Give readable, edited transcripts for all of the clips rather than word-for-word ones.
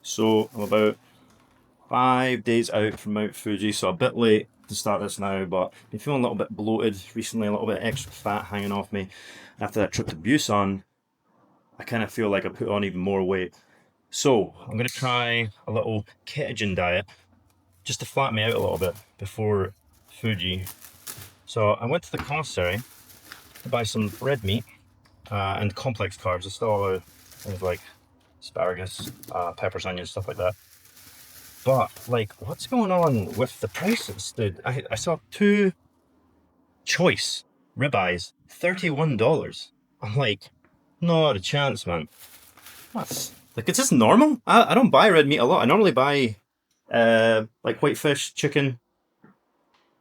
So I'm about 5 days out from Mount Fuji, so a bit late to start this now, but been feeling a little bit bloated recently, a little bit extra fat hanging off me. After that trip to Busan, I kind of feel like I put on even more weight. So I'm going to try a little ketogen diet just to flatten me out a little bit before Fuji. So I went to the commissary to buy some red meat and complex carbs. I still allow things like asparagus, peppers, onions, stuff like that. But like, what's going on with the prices, dude? I saw two choice ribeyes, $31. I'm like, not a chance, man. What's like? Is this normal? I don't buy red meat a lot. I normally buy like white fish, chicken,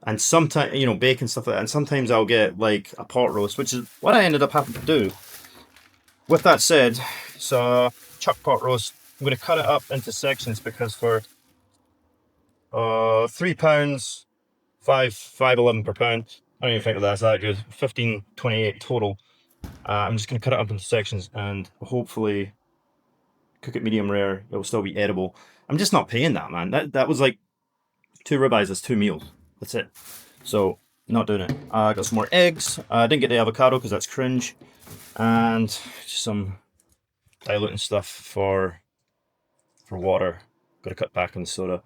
and sometimes bacon stuff like that. And sometimes I'll get like a pot roast, which is what I ended up having to do. With that said, so chuck pot roast. I'm going to cut it up into sections because for £3, 5.11 per pound. I don't even think that's that good. 15.28 total. I'm just gonna cut it up into sections and hopefully cook it medium rare. It will still be edible. I'm just not paying that, man. That was like two ribeyes as 2 meals. That's it. So not doing it. I got some more eggs. I didn't get the avocado because that's cringe, and just some diluting stuff for water. Got to cut back on the soda.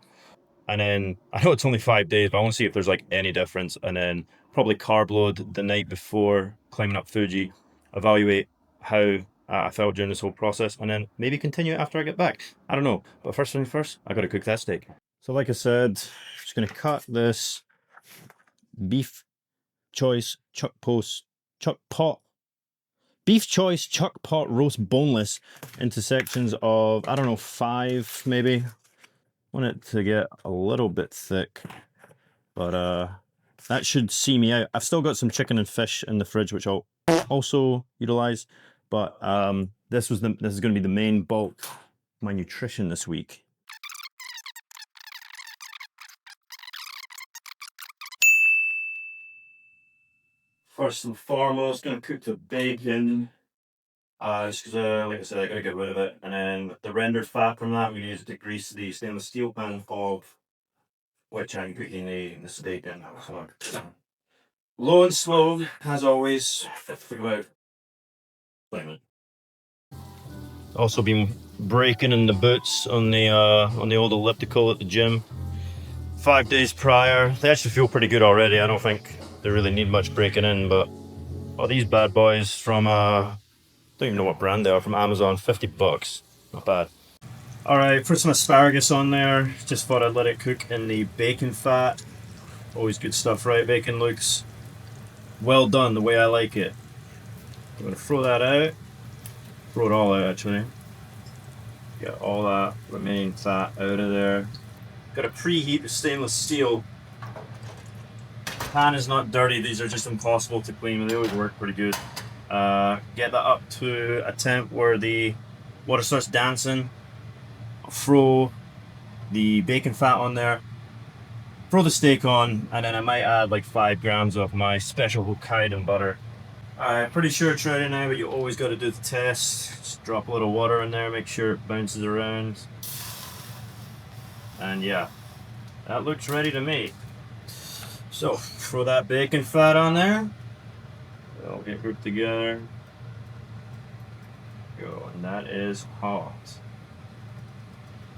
And then I know it's only 5 days, but I want to see if there's like any difference. And then probably carb load the night before climbing up Fuji, evaluate how I felt during this whole process, and then maybe continue after I get back. I don't know. But first thing first, I got to cook that steak. So like I said, just going to cut this beef choice beef choice chuck pot roast boneless into sections of, I don't know, 5 maybe. Want it to get a little bit thick, but that should see me out. I've still got some chicken and fish in the fridge, which I'll also utilize, but this is going to be the main bulk of my nutrition this week. First and foremost, going to cook the bacon. Just because, like I said, I gotta get rid of it, and then the rendered fat from that, we use to grease the stainless steel pan of which I'm cooking the steak in. So, low and slow, as always. Think about it. Also been breaking in the boots on the old elliptical at the gym. 5 days prior, they actually feel pretty good already. I don't think they really need much breaking in, but these bad boys from don't even know what brand they are, from Amazon, $50, not bad. All right, put some asparagus on there. Just thought I'd let it cook in the bacon fat. Always good stuff, right? Bacon looks well done the way I like it. I'm gonna throw that out. Throw it all out actually. Get all that remaining fat out of there. Got to preheat the stainless steel. Pan is not dirty. These are just impossible to clean. They always work pretty good. Get that up to a temp where the water starts dancing. I'll throw the bacon fat on there. Throw the steak on, and then I might add like 5 grams of my special Hokkaido butter. I'm pretty sure it's ready now, but you always got to do the test. Just drop a little water in there, make sure it bounces around. And yeah, that looks ready to me. So, throw that bacon fat on there. It'll get grouped together. Go, and that is hot.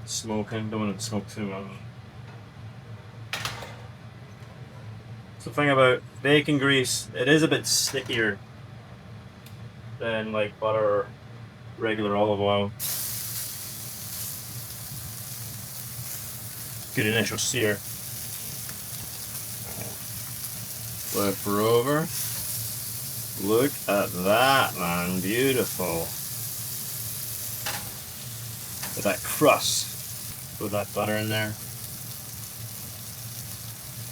Smoking, don't want it to smoke too much. So the thing about bacon grease, it is a bit stickier than like butter or regular olive oil. Good initial sear. Flip her over. Look at that, man. Beautiful. With that crust. Put that butter in there.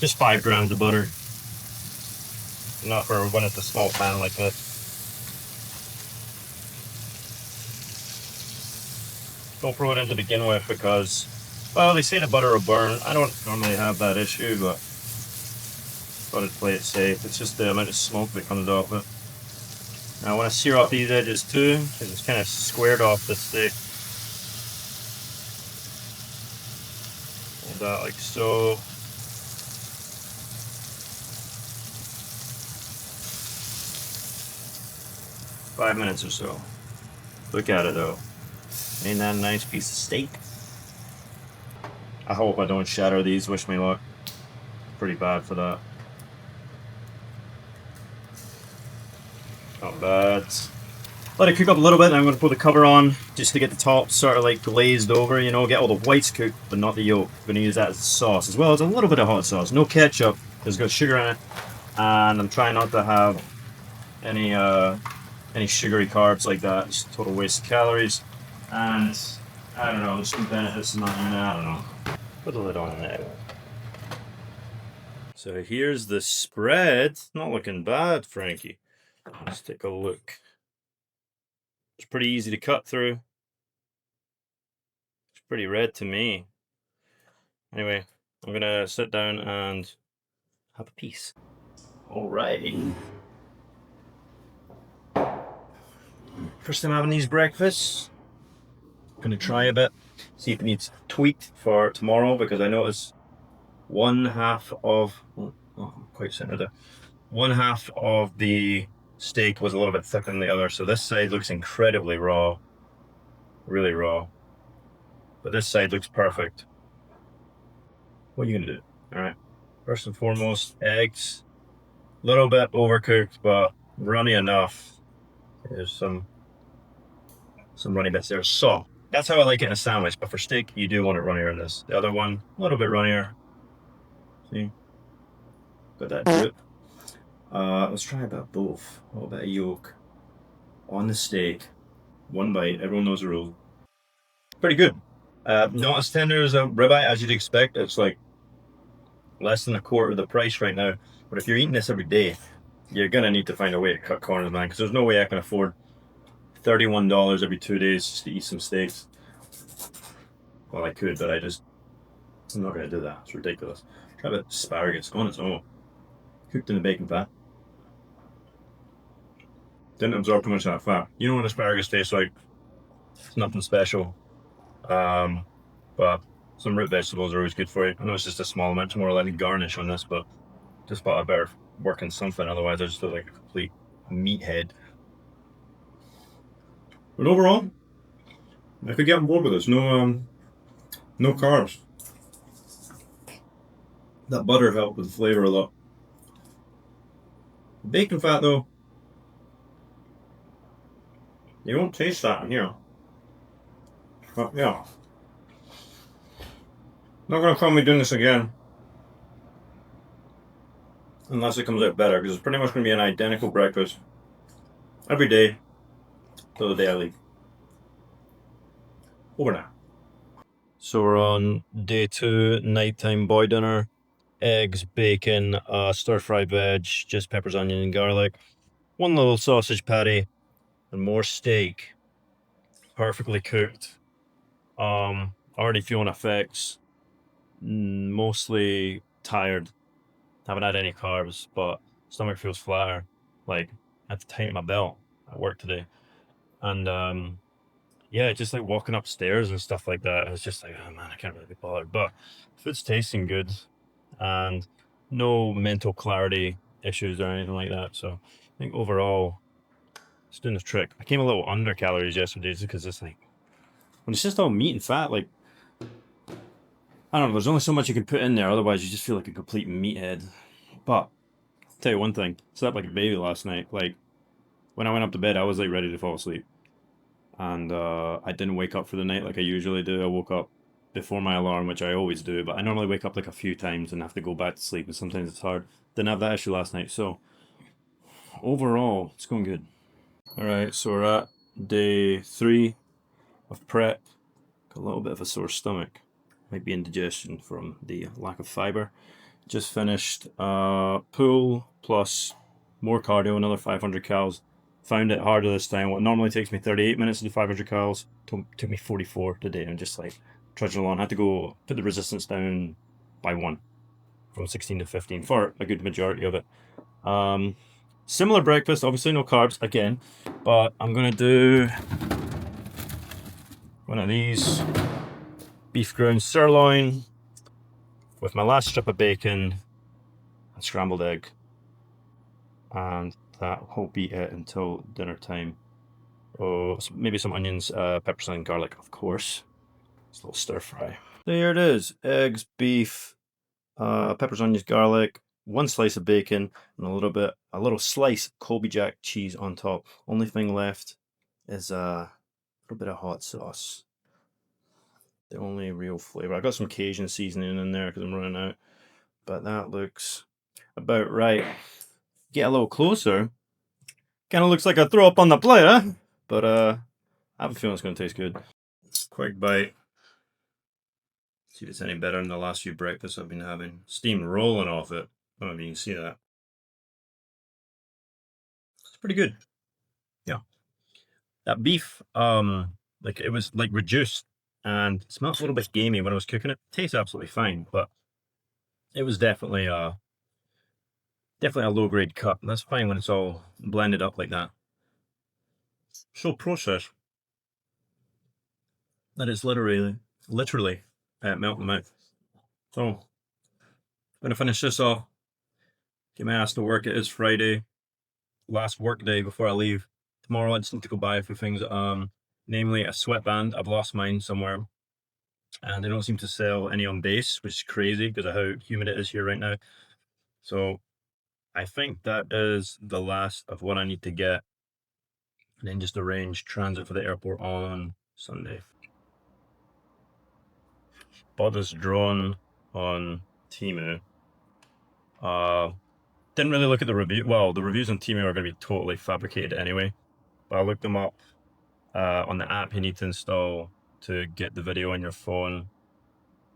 Just 5 grams of butter. Not for when it's a small pan like this. Don't throw it in to begin with because, well, they say the butter will burn. I don't normally have that issue, but thought I'd play it safe. It's just the amount of smoke that comes off it. Now I want to sear off these edges too, because it's kind of squared off the steak. that like so. Five minutes or so. Look at it though. Ain't that a nice piece of steak? I hope I don't shatter these. Wish me luck. Pretty bad for that. Not bad. Let it cook up a little bit, and I'm going to put the cover on just to get the top sort of like glazed over, you know, get all the whites cooked, but not the yolk. I'm going to use that as a sauce, as well as a little bit of hot sauce. No ketchup, it's got sugar in it, and I'm trying not to have any sugary carbs like that. It's a total waste of calories, and I don't know, there's some benefits in that, I don't know. Put the lid on now. So here's the spread. Not looking bad, Frankie. Let's take a look. It's pretty easy to cut through. It's pretty red to me. Anyway, I'm gonna sit down and have a piece. Alrighty. First time having these breakfasts. Gonna try a bit. See if it needs tweaked for tomorrow, because I noticed one half of quite center there. One half of the steak was a little bit thicker than the other, so this side looks incredibly raw. Really raw. But this side looks perfect. What are you gonna do? Alright. First and foremost, eggs. A little bit overcooked, but runny enough. There's some runny bits there. So that's how I like it in a sandwich, but for steak you do want it runnier than this. The other one, a little bit runnier. See? Got that drip. Let's try about both. A little bit of yolk on the steak. One bite, everyone knows the rule. Pretty good. Not as tender as a ribeye as you'd expect. It's like less than a quarter of the price right now. But if you're eating this every day, you're gonna need to find a way to cut corners, man, because there's no way I can afford $31 every 2 days just to eat some steaks. Well, I could, but I'm not gonna do that. It's ridiculous. Try a bit of asparagus on its own. Cooked in the bacon fat. Didn't absorb too much of that fat. You know what asparagus tastes like. It's nothing special. But some root vegetables are always good for you. I know it's just a small amount, more like a garnish on this, but just thought I better work in something, otherwise I just look like a complete meathead. But overall, I could get on board with this. No carbs. That butter helped with the flavor a lot. Bacon fat though, you won't taste that in here. But yeah. Not gonna call me doing this again. Unless it comes out better, because it's pretty much gonna be an identical breakfast every day till the day I leave. Over now. So we're on day 2, nighttime boy dinner. Eggs, bacon, stir-fried veg, just peppers, onion, and garlic. One little sausage patty, and more steak. Perfectly cooked. Already feeling effects. Mostly tired. Haven't had any carbs, but stomach feels flatter. Like, I had to tighten my belt at work today. And yeah, just like walking upstairs and stuff like that, I was just like, oh man, I can't really be bothered. But food's tasting good, and no mental clarity issues or anything like that. So I think overall, it's doing the trick. I came a little under calories yesterday just because it's like, when it's just all meat and fat, like, I don't know, there's only so much you can put in there, otherwise you just feel like a complete meathead. But I'll tell you one thing, I slept like a baby last night. Like, when I went up to bed, I was like ready to fall asleep. And I didn't wake up for the night like I usually do. I woke up before my alarm, which I always do, but I normally wake up like a few times and have to go back to sleep, and sometimes it's hard. Didn't have that issue last night, so overall, it's going good. Alright, so we're at day 3 of prep. Got a little bit of a sore stomach. Might be indigestion from the lack of fiber. Just finished pool plus more cardio, another 500 cals. Found it harder this time. What normally takes me 38 minutes to do 500 cals took me 44 today. And just like trudging along. Had to go put the resistance down by 1 from 16 to 15 for a good majority of it. Similar breakfast, obviously no carbs again, but I'm gonna do one of these beef ground sirloin, with my last strip of bacon and scrambled egg. And that will be it until dinner time. Oh, maybe some onions, peppers and garlic, of course. It's a little stir fry. There it is. Eggs, beef, peppers, onions, garlic, one slice of bacon, and a little slice of Colby Jack cheese on top. Only thing left is a little bit of hot sauce. The only real flavor. I got some Cajun seasoning in there because I'm running out, but that looks about right. Get a little closer. Kind of looks like a throw up on the plate, huh? But I have a feeling it's going to taste good. Quick bite. See if it's any better than the last few breakfasts I've been having. Steam rolling off it. I don't know if you can see that. It's pretty good. Yeah. That beef, like it was like reduced and it smelled a little bit gamey when I was cooking it. Tastes absolutely fine, but it was definitely a low grade cut. That's fine when it's all blended up like that. So processed that it's literally melt in the mouth. So I'm gonna finish this off. Get my ass to work. It is Friday, last work day before I leave. Tomorrow I just need to go buy a few things, namely a sweatband. I've lost mine somewhere, and they don't seem to sell any on base, which is crazy because of how humid it is here right now. So I think that is the last of what I need to get, and then just arrange transit for the airport on Sunday. Bought this drone on Temu. Didn't really look at the review. Well, the reviews on Temu are going to be totally fabricated anyway. But I looked them up on the app you need to install to get the video on your phone.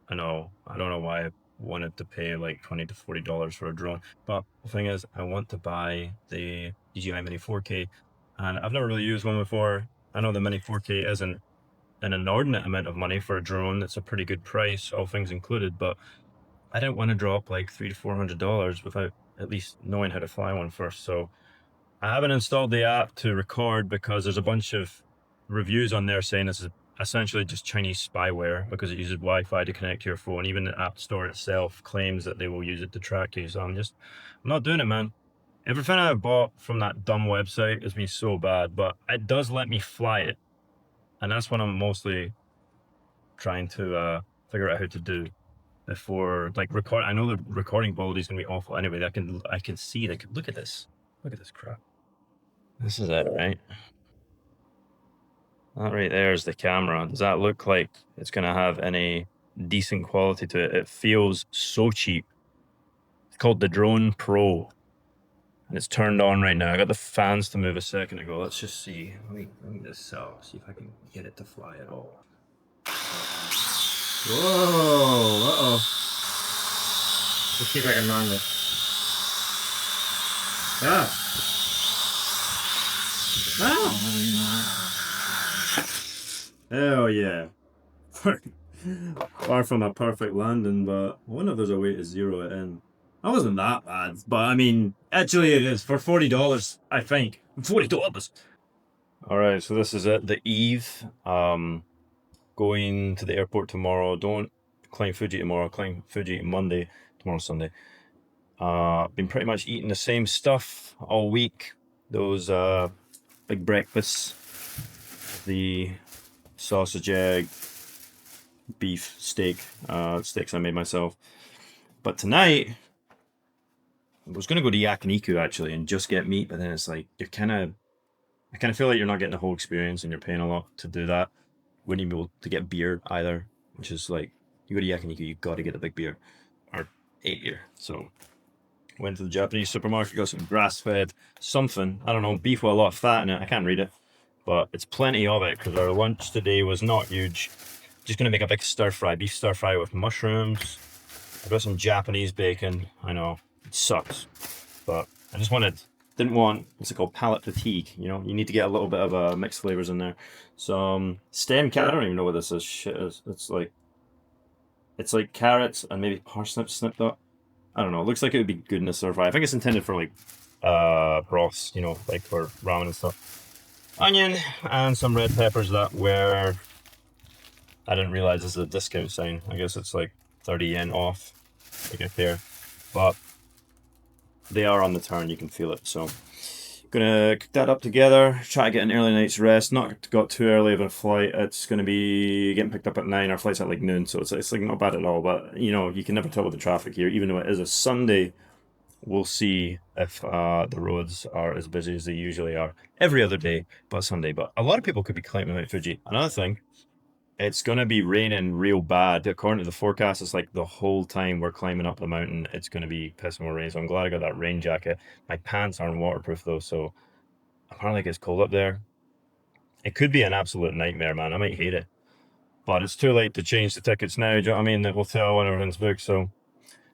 I don't know why I wanted to pay like $20 to $40 for a drone. But the thing is, I want to buy the DJI Mini 4K, and I've never really used one before. I know the Mini 4K isn't an inordinate amount of money for a drone. It's a pretty good price, all things included, but I didn't want to drop like $300 to $400 without at least knowing how to fly one first. So I haven't installed the app to record because there's a bunch of reviews on there saying this is essentially just Chinese spyware because it uses Wi-Fi to connect to your phone. Even the App Store itself claims that they will use it to track you. So I'm not doing it, man. Everything I bought from that dumb website has been so bad, but it does let me fly it. And that's what I'm mostly trying to figure out how to do before like record. I know the recording quality is gonna be awful anyway. I can see that. Look at this crap. This is it, right? That right there is the camera. Does that look like it's gonna have any decent quality to it? It feels so cheap. It's called the Drone Pro, and it's turned on right now. I got the fans to move a second ago. Let's just see. Let me just see if I can get it to fly at all. Whoa! Uh-oh. Let's see if I can run this. Ah! Hell yeah. Far from a perfect landing, but I wonder if there's a way to zero it in. That wasn't that bad, but I mean, actually it is for $40, I think. $40. Alright, so this is it, the eve. Going to the airport tomorrow. Don't climb Fuji tomorrow, climb Fuji Monday. Tomorrow's Sunday. Been pretty much eating the same stuff all week. Those big breakfasts. The sausage, egg, beef, steak. Steaks I made myself. But tonight, I was gonna go to Yakiniku actually and just get meat, but then it's like I kind of feel like you're not getting the whole experience and you're paying a lot to do that. Wouldn't even be able to get beer either, which is like you go to Yakiniku, you got to get a big beer or 8 beer. So went to the Japanese supermarket, got some grass-fed something. I don't know, beef with a lot of fat in it. I can't read it, but it's plenty of it because our lunch today was not huge. Just gonna make a big stir fry, beef stir fry with mushrooms. I got some Japanese bacon. I know it sucks, but I just didn't want what's it called, palate fatigue. You know, you need to get a little bit of mixed flavors in there. Some stem carrot. I don't even know what this is. Shit is. It's like carrots and maybe parsnips snipped up. I don't know. It looks like it would be good in a stir fry. I think it's intended for like broths, you know, like for ramen and stuff. Onion and some red peppers that were. I didn't realize this is a discount sign. I guess it's like 30 yen off. like I care. But they are on the turn, you can feel it. So gonna cook that up together, try to get an early night's rest, not got too early of a flight. It's gonna be getting picked up at 9, our flight's at like noon, so it's like not bad at all, but you know, you can never tell with the traffic here, even though it is a Sunday. We'll see if the roads are as busy as they usually are every other day but Sunday. But a lot of people could be climbing Mount Fuji. Another thing, it's going to be raining real bad. According to the forecast, it's like the whole time we're climbing up the mountain, it's going to be pissing with rain. So I'm glad I got that rain jacket. My pants aren't waterproof though, so apparently it gets cold up there. It could be an absolute nightmare, man. I might hate it. But it's too late to change the tickets now. Do you know what I mean? The hotel and everything's booked, so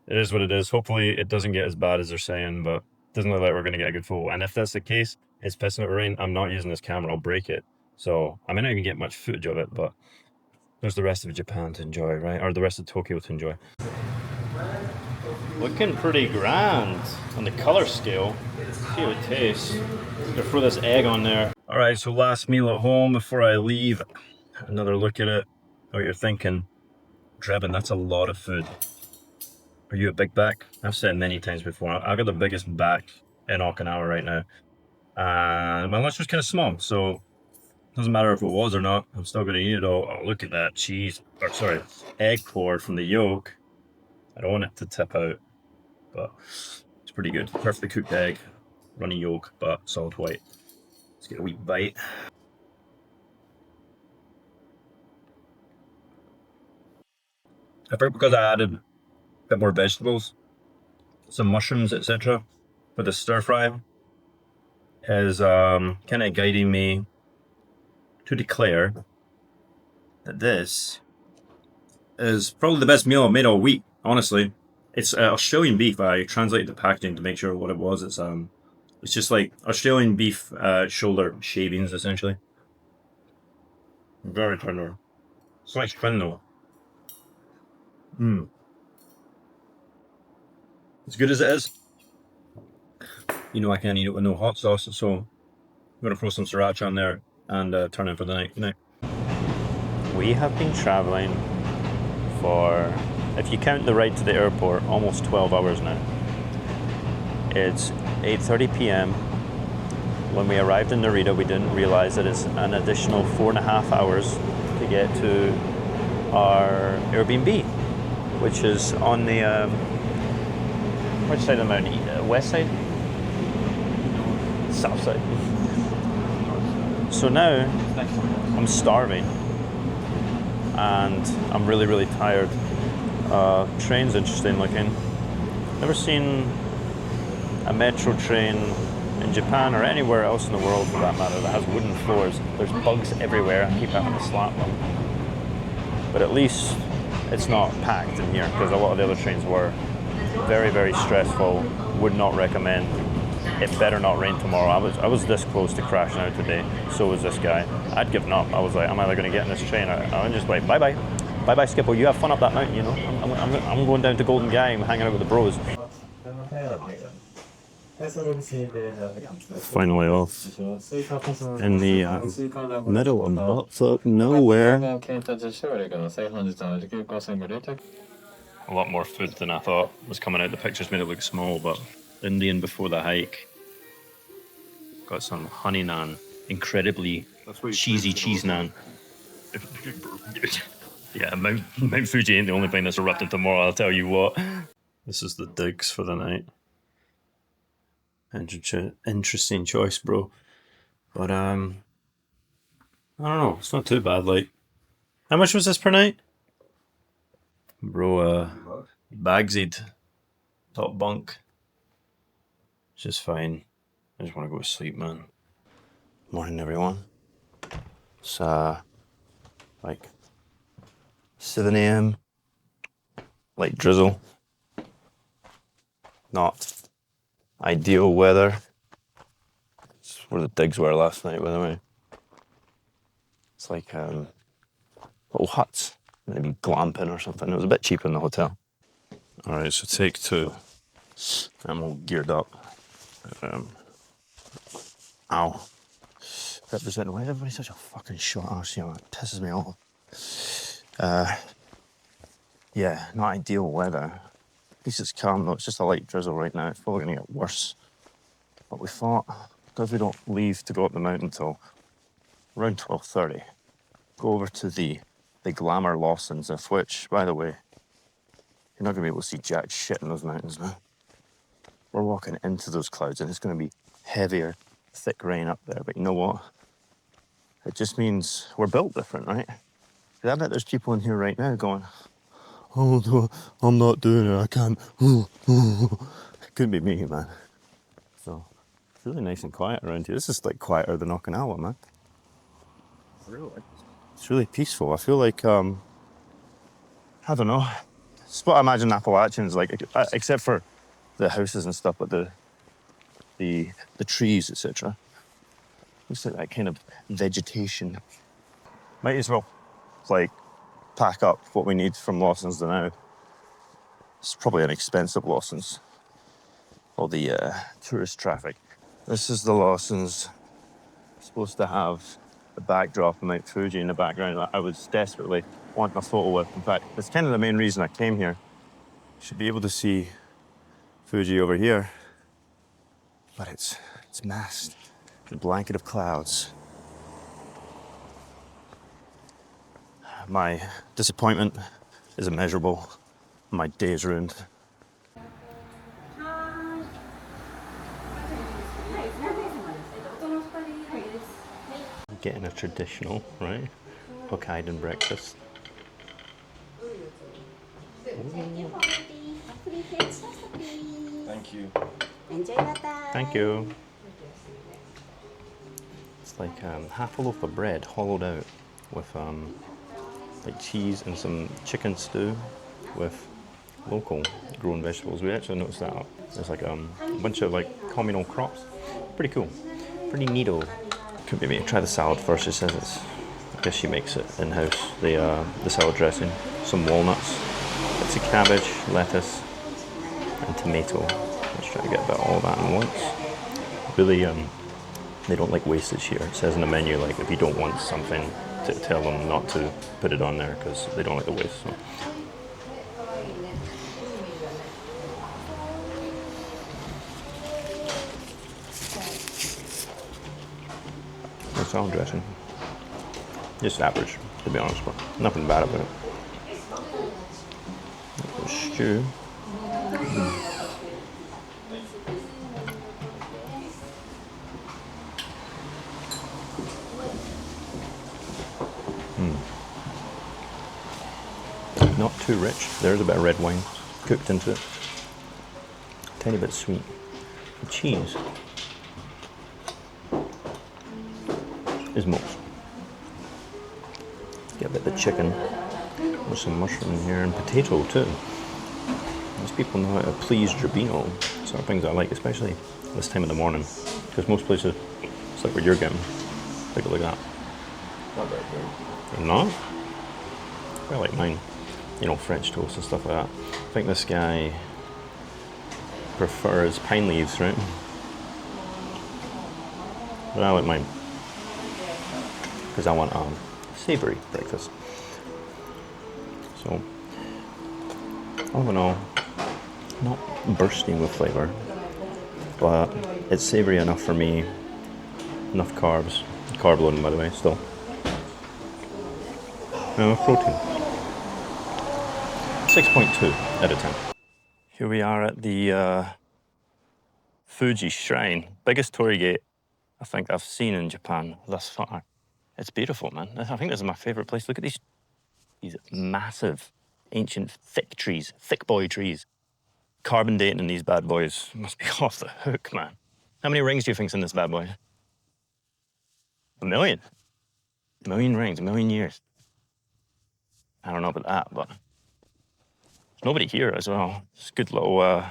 it is what it is. Hopefully it doesn't get as bad as they're saying, but it doesn't look like we're going to get a good photo. And if that's the case, it's pissing with rain, I'm not using this camera, I'll break it. So I may not even get much footage of it, but there's the rest of Japan to enjoy, right? Or the rest of Tokyo to enjoy. Looking pretty grand on the color scale. See how it tastes. I'm gonna throw this egg on there. All right, so last meal at home before I leave. Another look at it. What you're thinking. Drebin, that's a lot of food. Are you a big back? I've said many times before, I got the biggest back in Okinawa right now. And my lunch was kind of small, so doesn't matter if it was or not, I'm still gonna eat it all. Oh, look at that cheese, or sorry, egg poured from the yolk. I don't want it to tip out, but it's pretty good. Perfectly cooked egg, runny yolk, but solid white. Let's get a wee bite. I think because I added a bit more vegetables, some mushrooms, etc., for the stir fry, is kind of guiding me to declare that this is probably the best meal I've made all week, honestly. It's Australian beef. I translated the packaging to make sure what it was. It's just like Australian beef shoulder shavings, essentially. Very tender. It's like though. As good as it is, you know I can't eat it with no hot sauce, so I'm gonna throw some sriracha on there and turn in for the night. Good night. We have been traveling for, if you count the ride to the airport, almost 12 hours now. It's 8:30 p.m. When we arrived in Narita, we didn't realize that it's an additional 4.5 hours to get to our Airbnb, which is on the which side of the mountain? West side? South side. So now I'm starving and I'm really, really tired. Train's interesting looking. Never seen a metro train in Japan or anywhere else in the world for that matter that has wooden floors. There's bugs everywhere. I keep having to slap them. But at least it's not packed in here, because a lot of the other trains were. Very, very stressful. Would not recommend. It better not rain tomorrow. I was this close to crashing out today. So was this guy. I'd given up. I was like, I'm either going to get in this train. I'm just like, bye-bye. Bye-bye, Skippo. You have fun up that mountain, you know. I'm going down to Golden Guy. I'm hanging out with the bros. Finally off in the middle of buttfuck nowhere. A lot more food than I thought was coming out. The pictures made it look small, but Indian before the hike. Got some honey naan, incredibly cheesy cheese naan. Yeah, Mount Fuji ain't the only thing that's erupted tomorrow, I'll tell you what. This is the digs for the night. Interesting choice, bro. But I don't know. It's not too bad. Like, how much was this per night, bro? Bagsied top bunk. It's just fine. I just want to go to sleep, man. Morning, everyone. It's like 7 a.m. Light drizzle. Not ideal weather. It's where the digs were last night, by the way. It's like little huts, maybe glamping or something. It was a bit cheap in the hotel. All right, so take 2. I'm all geared up. Ow. Representing, why is everybody such a fucking short arse? You know, it pisses me off. Yeah, not ideal weather. At least it's calm though. It's just a light drizzle right now. It's probably going to get worse. But we thought, because we don't leave to go up the mountain until around 12:30, go over to the glamour Lawsons, of which, by the way, you're not going to be able to see jack shit in those mountains, man. We're walking into those clouds and it's going to be heavier, thick rain up there. But you know what? It just means we're built different, right? I bet there's people in here right now going, oh, I'm not doing it, I can't. It couldn't be me, man. So it's really nice and quiet around here. This is like quieter than Okinawa, man. Really? It's really peaceful. I feel like, I don't know. It's what I imagine Appalachians like, except for the houses and stuff, but the trees, etc. Looks like that kind of vegetation. Might as well, like, pack up what we need from Lawson's to now. It's probably an expensive Lawson's. All the tourist traffic. This is the Lawson's. Supposed to have the backdrop of Mount Fuji in the background that I was desperately wanting a photo with. In fact, that's kind of the main reason I came here. You should be able to see Fuji over here, but it's masked in a blanket of clouds. My disappointment is immeasurable. My day is ruined. Getting a traditional, right? Hokkaido breakfast. Thank you. Enjoy your time. Thank you. It's like half a loaf of bread hollowed out with like cheese and some chicken stew with local grown vegetables. We actually noticed that there's like a bunch of like communal crops. Pretty cool. Pretty neato. Could be me. Try the salad first. She says it's. I guess she makes it in house. The salad dressing, some walnuts, bits of cabbage, lettuce, and tomato. Let's try to get about all that in once. Really, they don't like wastage here. It says in the menu like if you don't want something, to tell them not to put it on there because they don't like the waste. So. The salad dressing, just average, to be honest, but nothing bad about it. The stew. Not too rich. There's a bit of red wine cooked into it. Tiny bit sweet. The cheese is most. Get a bit of the chicken with some mushroom in here and potato too. These people know how to please Gerbino. Sort of things I like, especially this time of the morning. Because most places, it's like what you're getting. Take a look at that. Not very good. They're not? I like mine. You know, French toast and stuff like that. I think this guy prefers pine leaves, right? But I like mine. Because I want a savoury breakfast. So, all in all, not bursting with flavour, but it's savoury enough for me. Enough carbs. Carb loading, by the way, still. Protein. 6.2 out of 10. Here we are at the Fuji Shrine. Biggest torii gate I think I've seen in Japan thus far. It's beautiful, man. I think this is my favourite place. Look at these massive, ancient, thick trees, thick boy trees. Carbon dating these bad boys must be off the hook, man. How many rings do you think's in this bad boy? 1 million? 1 million rings, 1 million years. I don't know about that, but there's nobody here as well. It's a good little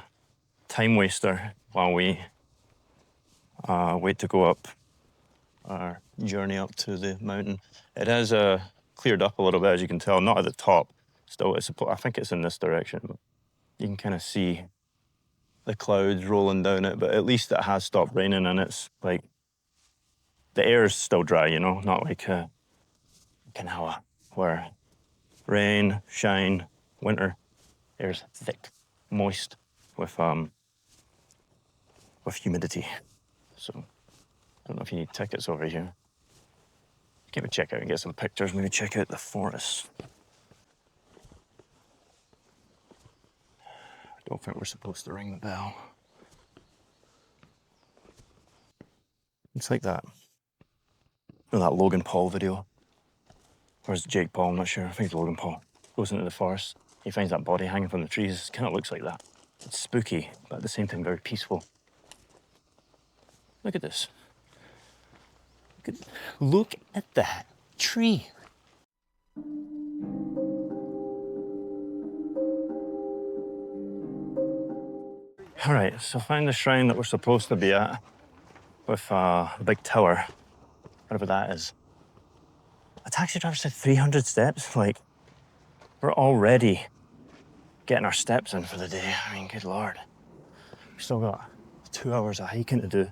time waster while we wait to go up our journey up to the mountain. It has cleared up a little bit, as you can tell. Not at the top. Still, I think it's in this direction. But you can kind of see the clouds rolling down it, but at least it has stopped raining, and it's like the air is still dry, you know, not like Okinawa, where rain, shine, winter, air's thick. moist with humidity. So I don't know if you need tickets over here. Give a check out and get some pictures. Maybe check out the forest. I don't think we're supposed to ring the bell. It's like that. You know that Logan Paul video? Or is it Jake Paul? I'm not sure. I think it's Logan Paul. Goes into the forest. He finds that body hanging from the trees. It kind of looks like that. It's spooky, but at the same time very peaceful. Look at this. Look at that tree. All right, so find the shrine that we're supposed to be at with the big tower, whatever that is. A taxi driver said 300 steps. Like, we're already getting our steps in for the day. I mean, good Lord. We've still got 2 hours of hiking to do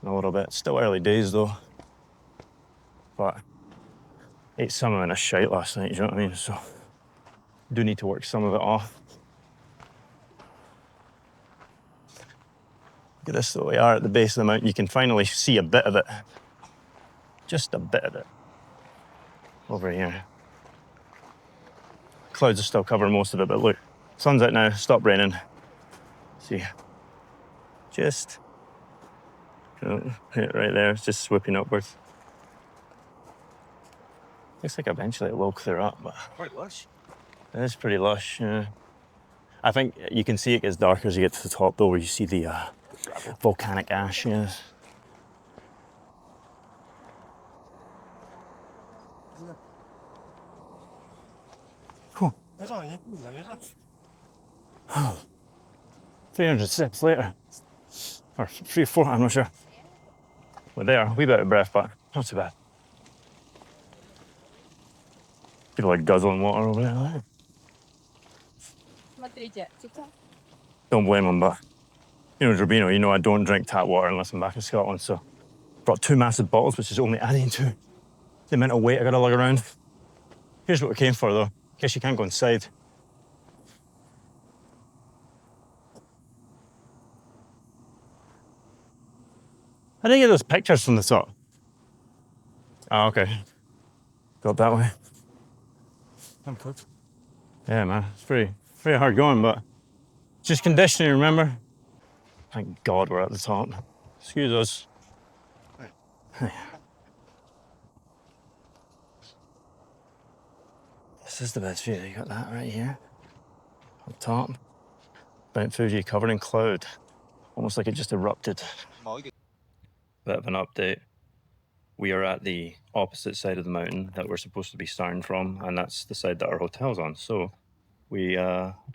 in a little bit. Still early days though. But ate some of it in a shite last night, you know what I mean? So do need to work some of it off. Look at this though, we are at the base of the mountain. You can finally see a bit of it. Just a bit of it. Over here. Clouds are still covering most of it, but look, sun's out now, stopped raining. See, just, right there, it's just swooping upwards. Looks like eventually it will clear up, but Quite lush. it is pretty lush, yeah. I think you can see it gets darker as you get to the top though, where you see the volcanic ash, yes. Cool. 300 steps later. Or 3 or 4, I'm not sure. We're there, a wee bit out of breath, but not too bad. People like guzzling water over there. Don't blame them, but you know, Drabino, you know I don't drink tap water unless I'm back in Scotland, so brought 2 massive bottles, which is only adding to the amount of weight I gotta lug around. Here's what we came for though, in case you can't go inside. I didn't get those pictures from the top. Oh, okay. Got that way. I'm cooked. Yeah, man, it's pretty hard going, but just conditioning, remember? Thank God we're at the top. Excuse us. Hey. This is the best view. You got that right here. On top. Mount Fuji covered in cloud. Almost like it just erupted. Bit of an update. We are at the opposite side of the mountain that we're supposed to be starting from, and that's the side that our hotel's on. So we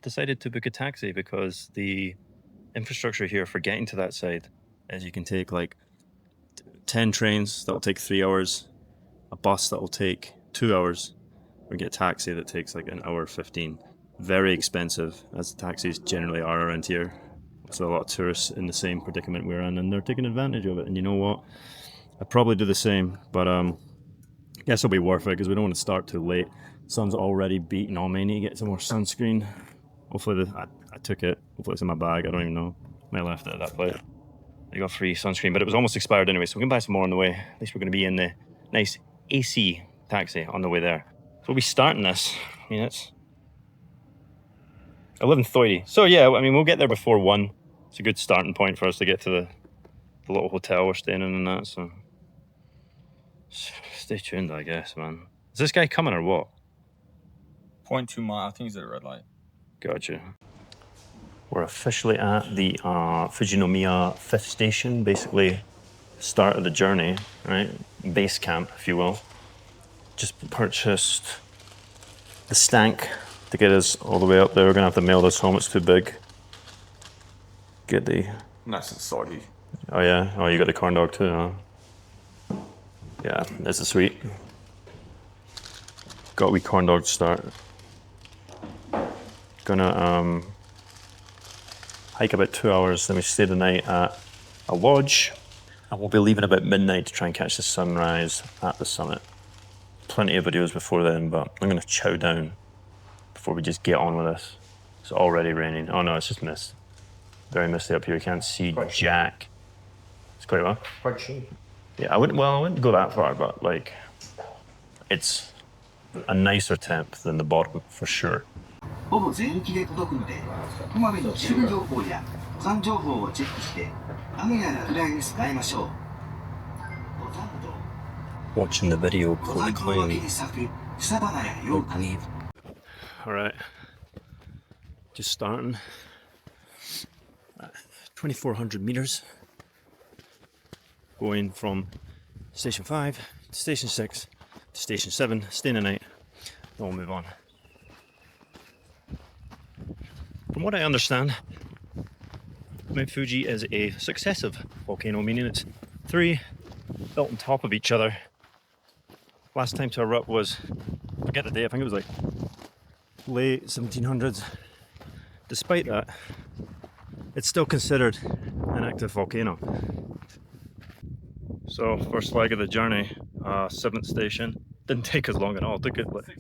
decided to book a taxi because the infrastructure here for getting to that side is you can take like 10 trains that'll take 3 hours, a bus that'll take 2 hours, or get a taxi that takes like an hour 15. Very expensive, as taxis generally are around here. So a lot of tourists in the same predicament we're in, and they're taking advantage of it. And you know what? I'd probably do the same, but I guess it'll be worth it because we don't want to start too late. Sun's already beating on me. I need to get some more sunscreen. Hopefully, I took it. Hopefully it's in my bag. I don't even know. I left it at that place. I got free sunscreen, but it was almost expired anyway, so we can buy some more on the way. At least we're going to be in the nice AC taxi on the way there. So we'll be starting this. I mean, it's 11:30. So yeah, I mean, we'll get there before 1. It's a good starting point for us to get to the little hotel we're staying in and that, so stay tuned, I guess, man. Is this guy coming or what? 0.2 mile. I think he's at a red light. Gotcha. We're officially at the Fujinomiya 5th station, basically start of the journey, right? Base camp, if you will. Just purchased the stank to get us all the way up there. We're gonna have to mail this home, it's too big. Get the... Nice and soggy. Oh yeah? Oh, you got the corn dog too, huh? Yeah, this is sweet. Got a wee corn dog to start. Gonna hike about 2 hours, then we stay the night at a lodge, and we'll be leaving about midnight to try and catch the sunrise at the summit. Plenty of videos before then, but I'm gonna chow down before we just get on with this. It's already raining. Oh no, it's just mist. Very misty up here. You can't see jack. It's quite well. Quite cheap. Yeah, I wouldn't go that far, but like, it's a nicer temp than the bottom for sure. ほぼ全域で届くので、こまめに気象情報や登山情報をチェックして、雨や落雷に備えましょう。登山道、 Watching the video 登山口脇に咲く草花や妖怪。 Alright, just starting. 2,400 meters. Going from station 5 to station 6 to station 7, staying the night, then we'll move on. From what I understand, Mount Fuji is a successive volcano, meaning it's 3 built on top of each other. Last time to erupt was, forget the date, I think it was like late 1700s. Despite that, it's still considered an active volcano. So, first leg of the journey, 7th station. Didn't take us long at all. It took it like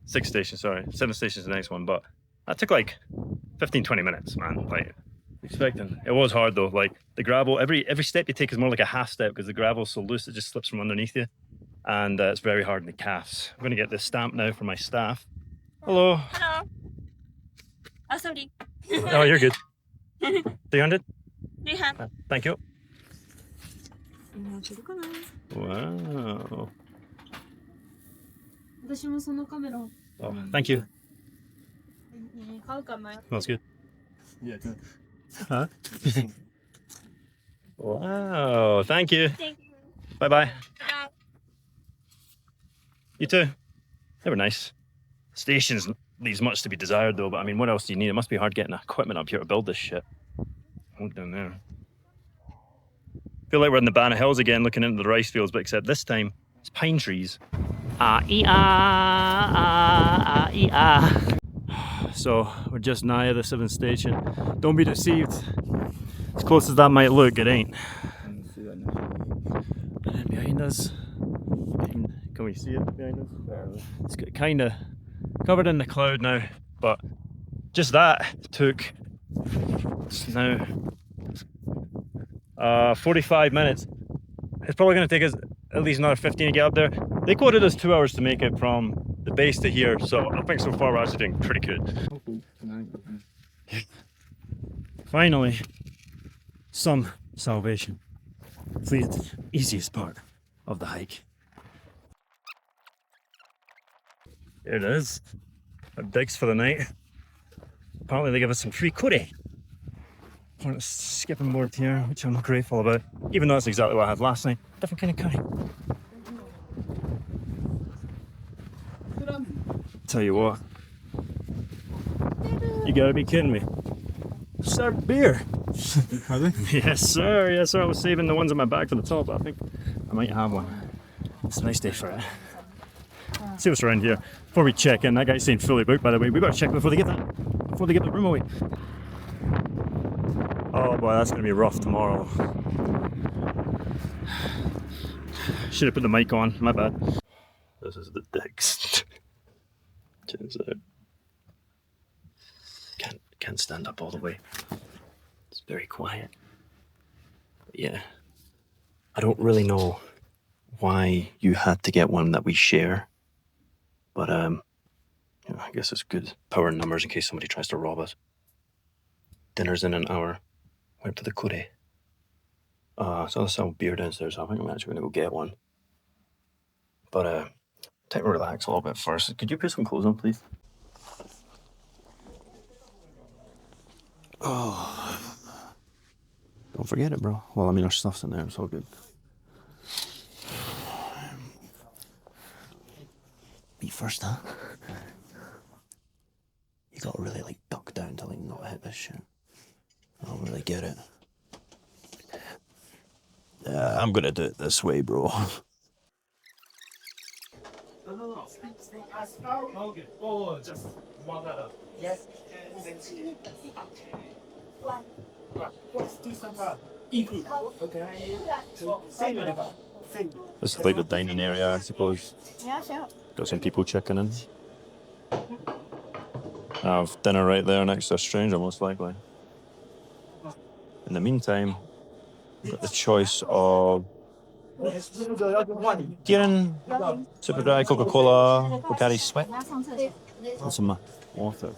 6 stations, sorry. 7th station's the next one, but that took like 15-20 minutes, man. Like, expecting. It was hard though. Like the gravel, every step you take is more like a half step because the gravel's so loose it just slips from underneath you, and it's very hard in the calves. I'm gonna get this stamp now for my staff. Hello. Hello. Oh, sorry. Oh, you're good. 300. 300. Thank you. もうちょっとかな。 Wow. 私もそのカメラを Oh, thank you. 買うかな。 That's good. Yeah. Huh? Wow. Thank you. Thank you. Bye bye. Bye. You too. They were nice. Stations leaves much to be desired though, but I mean, what else do you need? It must be hard getting equipment up here to build this shit. Look down there. Feel like we're in the Banna Hills again looking into the rice fields, but except this time it's pine trees. So we're just nigh the 7th station. Don't be deceived. As close as that might look, it ain't. And then behind us, can we see it behind us? It's kind of covered in the cloud now, but just that took, it's now 45 minutes. It's probably going to take us at least another 15 to get up there. They quoted us 2 hours to make it from the base to here, so I think so far we're actually doing pretty good. Finally, some salvation. Hopefully it's the easiest part of the hike. There it is. Our digs for the night. Apparently they give us some free curry. On a skipping board here, which I'm grateful about. Even though that's exactly what I had last night. Different kind of curry. Tell you what. You gotta be kidding me. Serve beer. Yes sir, yes sir. I was saving the ones in my bag for the top, but I think I might have one. It's a nice day for it. See what's around here. Before we check in, that guy's saying fully booked by the way. We gotta check before they get the room away. Oh boy, that's gonna be rough tomorrow. Should have put the mic on, my bad. This is the digs. Turns out. Can't stand up all the way. It's very quiet. But yeah. I don't really know why you had to get one that we share. But you know, I guess it's good power in numbers in case somebody tries to rob us. Dinner's in an hour. Went to the curry. So there's some beer downstairs, so I think I'm actually gonna go get one. But take a relax a little bit first. Could you put some clothes on, please? Oh. Don't forget it, bro. Well, I mean, our stuff's in there, it's all good. Me first, huh? You gotta really, like, duck down to, like, not hit this shit. I don't really get it. Yeah, I'm gonna do it this way, bro. This is like the dining area, I suppose. Yeah, sure. Got some people checking in. I have dinner right there next to a stranger, most likely. In the meantime, I've got the choice of Kieran, Super Dry, Coca-Cola, Bacardi Sweat, and some water.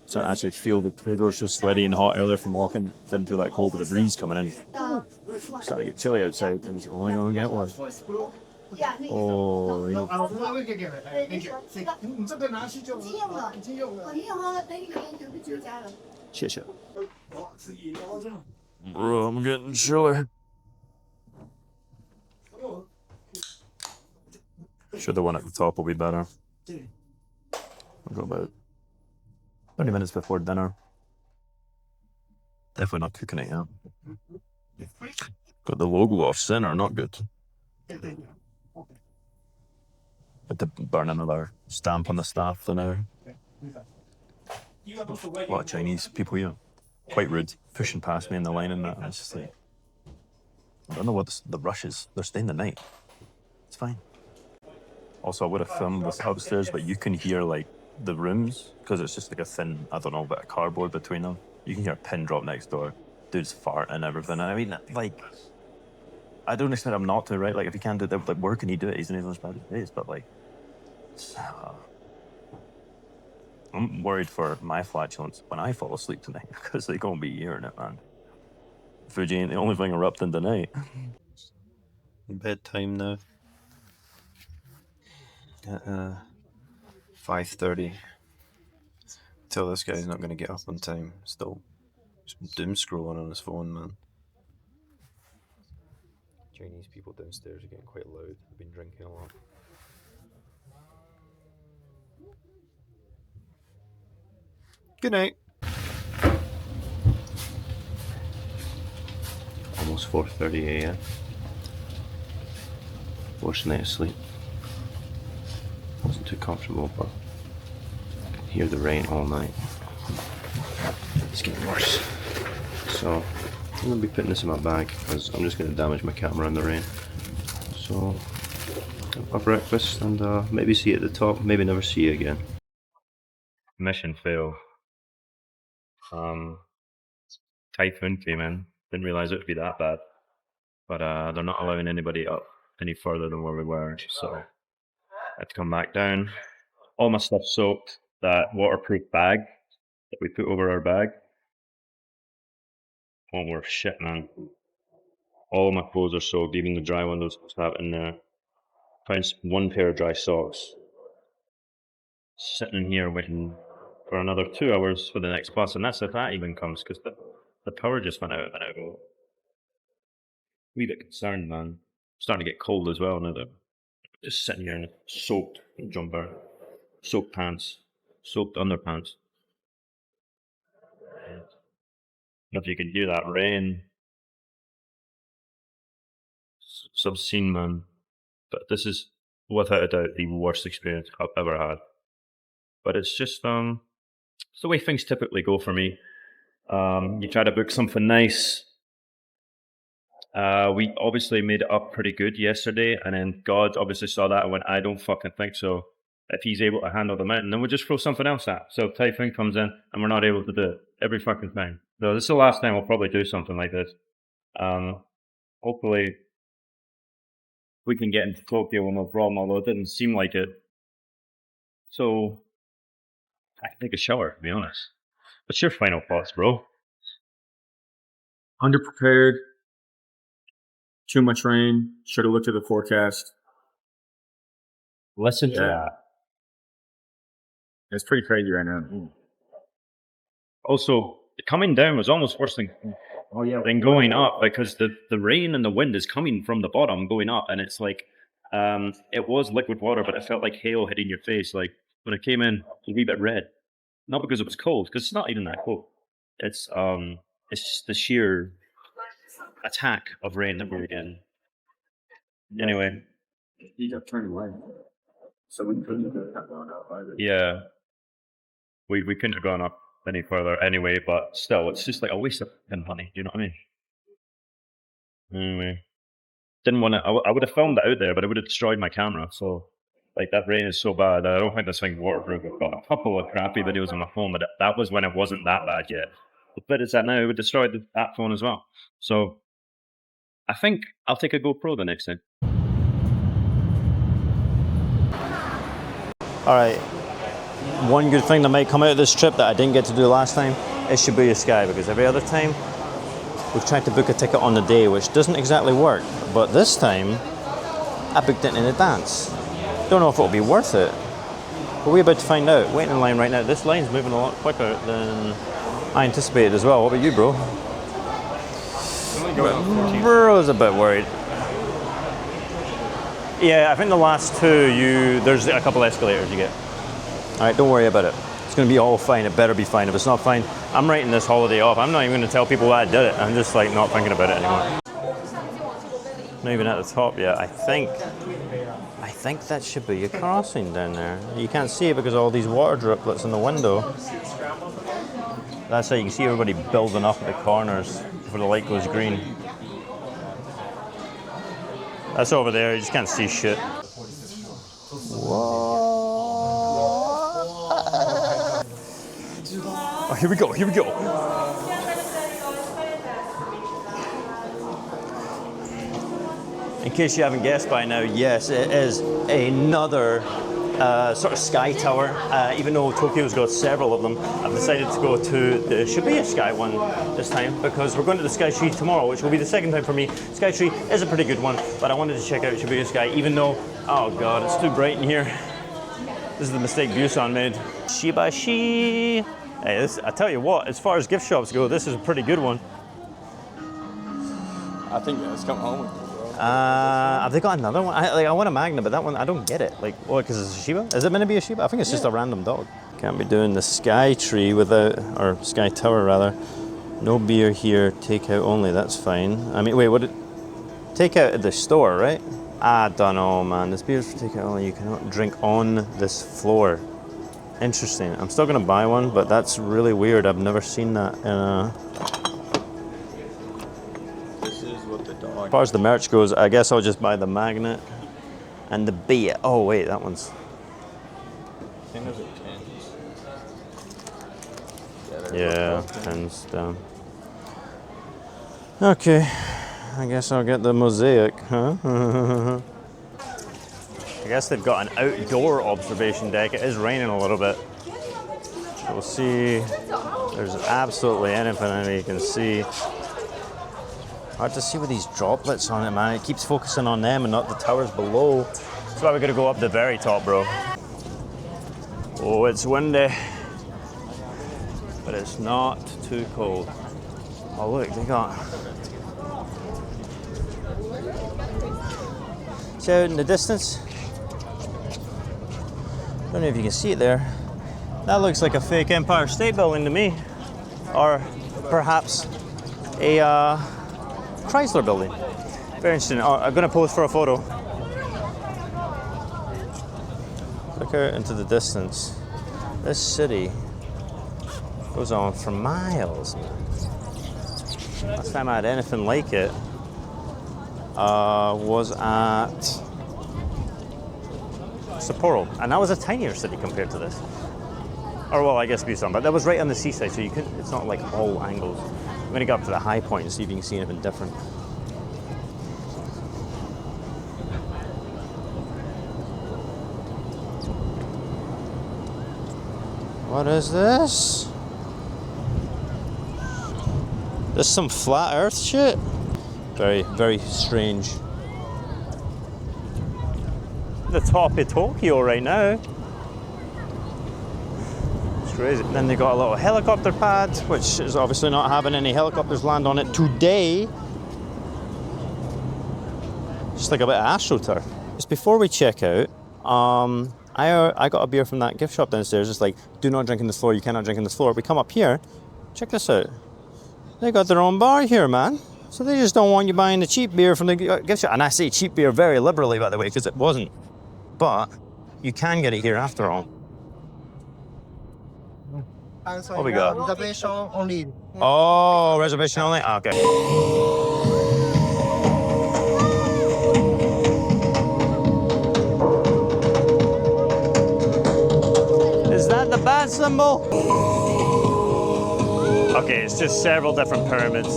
So I actually feel the corridor's so sweaty and hot earlier from walking. Didn't feel that cold with the breeze coming in. Starting to get chilly outside. And oh, I'm gonna get one. Oh, you know. Shit. Bro, I'm getting chilly. Sure, the one at the top will be better. I'll go about 30 minutes before dinner. Definitely not cooking it yet. Got the logo off center, not good. Had to burn another stamp on the staff for now. A lot of Chinese people here. Quite rude, pushing past me in the line and that. And it's just like, I don't know what the rush is. They're staying the night. It's fine. Also, I would have filmed this upstairs, but you can hear like the rooms because it's just like a thin, I don't know, bit of cardboard between them. You can hear a pin drop next door. Dude's farting and everything. I mean, like, I don't expect him not to, right? Like, if he can't do it, like, where can he do it? He's in his own bad as it is, but like, I'm worried for my flatulence when I fall asleep tonight because they're gonna be hearing it, man. Fuji ain't the only thing erupting tonight. Bedtime now. At 5:30. Tell this guy's not gonna get up on time. Still just doom scrolling on his phone, man. Chinese people downstairs are getting quite loud. I've been drinking a lot. Good night. Almost 4:30 a.m. Worst night of sleep. Wasn't too comfortable, but I could hear the rain all night. It's getting worse. So I'm gonna be putting this in my bag because I'm just gonna damage my camera in the rain. So have my breakfast and maybe see you at the top, maybe never see you again. Mission fail. Typhoon came in. Didn't realize it would be that bad. But they're not allowing anybody up any further than where we were, so I had to come back down. All my stuff soaked. That waterproof bag that we put over our bag. Oh, we're shit, man. All my clothes are soaked, even the dry ones have in there. Found one pair of dry socks. Sitting here waiting for another 2 hours for the next bus, and that's if that even comes, because the power just went out a minute ago. Wee bit concerned, man. Starting to get cold as well now that just sitting here in a soaked jumper, soaked pants, soaked underpants. If you can hear that rain, it's obscene, man. But this is without a doubt the worst experience I've ever had. But it's just it's the way things typically go for me. You try to book something nice. We obviously made it up pretty good yesterday, and then God obviously saw that and went, I don't fucking think so. If he's able to handle the mountain, then we'll just throw something else at. So typhoon comes in and we're not able to do it every fucking time. So this is the last time we'll probably do something like this. Hopefully we can get into Tokyo with no problem, although it didn't seem like it. So I can take a shower, to be honest. What's your final thoughts, bro? Underprepared. Too much rain. Should have looked at the forecast. Listen to that. It's pretty crazy right now. Also, coming down was almost worse than going up, because the rain and the wind is coming from the bottom going up, and it's like it was liquid water, but it felt like hail hitting your face. Like when it came in, it was a wee bit red. Not because it was cold, because it's not even that cold. It's just the sheer attack of rain that we're getting. Anyway. You got turned away. So we couldn't have gone up either. Yeah. We couldn't have gone up any further anyway, but still, it's just like a waste of money. Do you know what I mean? Anyway. Didn't want to, I would have filmed it out there, but it would have destroyed my camera, so Like, that rain is so bad. I don't think this thing's waterproof. I've got a couple of crappy videos on my phone, but that was when it wasn't that bad yet. The bit is that now it would destroy that phone as well. So I think I'll take a GoPro the next time. All right. One good thing that might come out of this trip that I didn't get to do last time is Shibuya Sky, because every other time we've tried to book a ticket on the day, which doesn't exactly work. But this time, I booked it in advance. Don't know if it'll be worth it, but we're about to find out. Waiting in line right now. This line's moving a lot quicker than I anticipated as well. What about you, bro? Bro's a bit worried. Yeah, I think the last two, there's a couple escalators you get. All right, don't worry about it. It's going to be all fine. It better be fine. If it's not fine, I'm writing this holiday off. I'm not even going to tell people why I did it. I'm just like not thinking about it anymore. Not even at the top yet. I think that Shibuya crossing down there. You can't see it because of all these water driplets in the window. That's how you can see everybody building up at the corners before the light goes green. That's over there. You just can't see shit. Whoa. Oh, here we go, here we go. In case you haven't guessed by now, yes, it is another sort of sky tower. Even though Tokyo's got several of them, I've decided to go to the Shibuya Sky one this time because we're going to the Sky Tree tomorrow, which will be the second time for me. Sky Tree is a pretty good one, but I wanted to check out Shibuya Sky, even though, oh god, it's too bright in here. This is the mistake Busan made. Shibashi. Hey, I tell you what, as far as gift shops go, this is a pretty good one. I think it's coming home with you, bro. Have they got another one? I want a Magna, but that one, I don't get it. Like, what, because it's a Shiba? Is it meant to be a Shiba? I think it's just a random dog. Can't be doing the Sky Tree without, or Sky Tower rather. No beer here, takeout only, that's fine. I mean, wait, takeout at the store, right? I don't know, man. This beer's for takeout only. You cannot drink on this floor. Interesting. I'm still gonna buy one, but that's really weird. I've never seen that in a... This is what the dog... As far as the merch goes, I guess I'll just buy the magnet and the beer. Oh wait, that one's... I think those are pins. Yeah, pins down. Okay, I guess I'll get the mosaic, huh? I guess they've got an outdoor observation deck. It is raining a little bit. So we'll see. There's absolutely anything in it you can see. Hard to see with these droplets on it, man. It keeps focusing on them and not the towers below. That's why we gotta go up the very top, bro. Oh, it's windy. But it's not too cold. Oh look, they got... See out in the distance? Don't know if you can see it there. That looks like a fake Empire State Building to me. Or perhaps a Chrysler building. Very interesting. Oh, I'm gonna pose for a photo. Look out into the distance. This city goes on for miles. Last time I had anything like it was at Sapporo, and that was a tinier city compared to this. Or well, I guess Busan, but that was right on the seaside, so you couldn't. It's not like all angles. I'm gonna go up to the high point and see if you can see anything different. What is this? This some flat Earth shit? Very, very strange. The top of Tokyo right now. It's crazy. Then they got a little helicopter pad, which is obviously not having any helicopters land on it today. Just like a bit of AstroTurf. Just before we check out, I got a beer from that gift shop downstairs. It's like, do not drink on the floor, you cannot drink on the floor. We come up here, check this out. They got their own bar here, man. So they just don't want you buying the cheap beer from the gift shop. And I say cheap beer very liberally, by the way, because it wasn't. But you can get it here after all. What we got? Reservation only. Oh, reservation only? Okay. that symbol? Okay, it's just several different pyramids.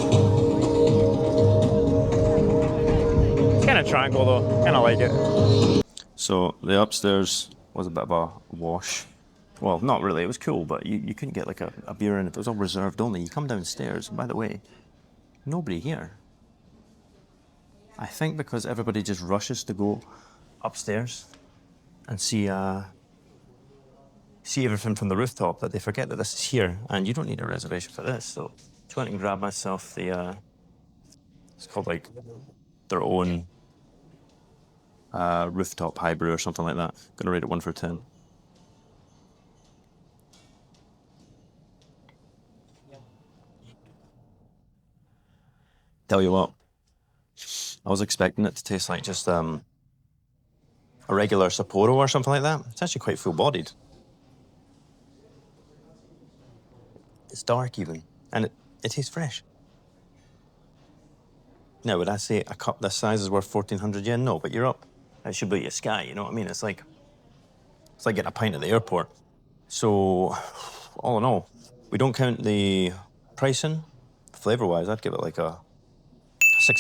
It's kind of triangle though, kind of like it. So the upstairs was a bit of a wash. Well, not really, it was cool, but you couldn't get like a beer in if it was all reserved only. You come downstairs, and by the way, nobody here. I think because everybody just rushes to go upstairs and see everything from the rooftop that they forget that this is here, and you don't need a reservation for this. So just went and grabbed myself the it's called like their own rooftop high brew or something like that. Gonna rate it 1 for 10. Tell you what, I was expecting it to taste like just a regular Sapporo or something like that. It's actually quite full-bodied. It's dark even, and it tastes fresh. Now, would I say a cup this size is worth 1,400 yen? No, but you're up. It should be a sky, you know what I mean? It's like getting a pint at the airport. So, all in all, we don't count the pricing. Flavor-wise, I'd give it like a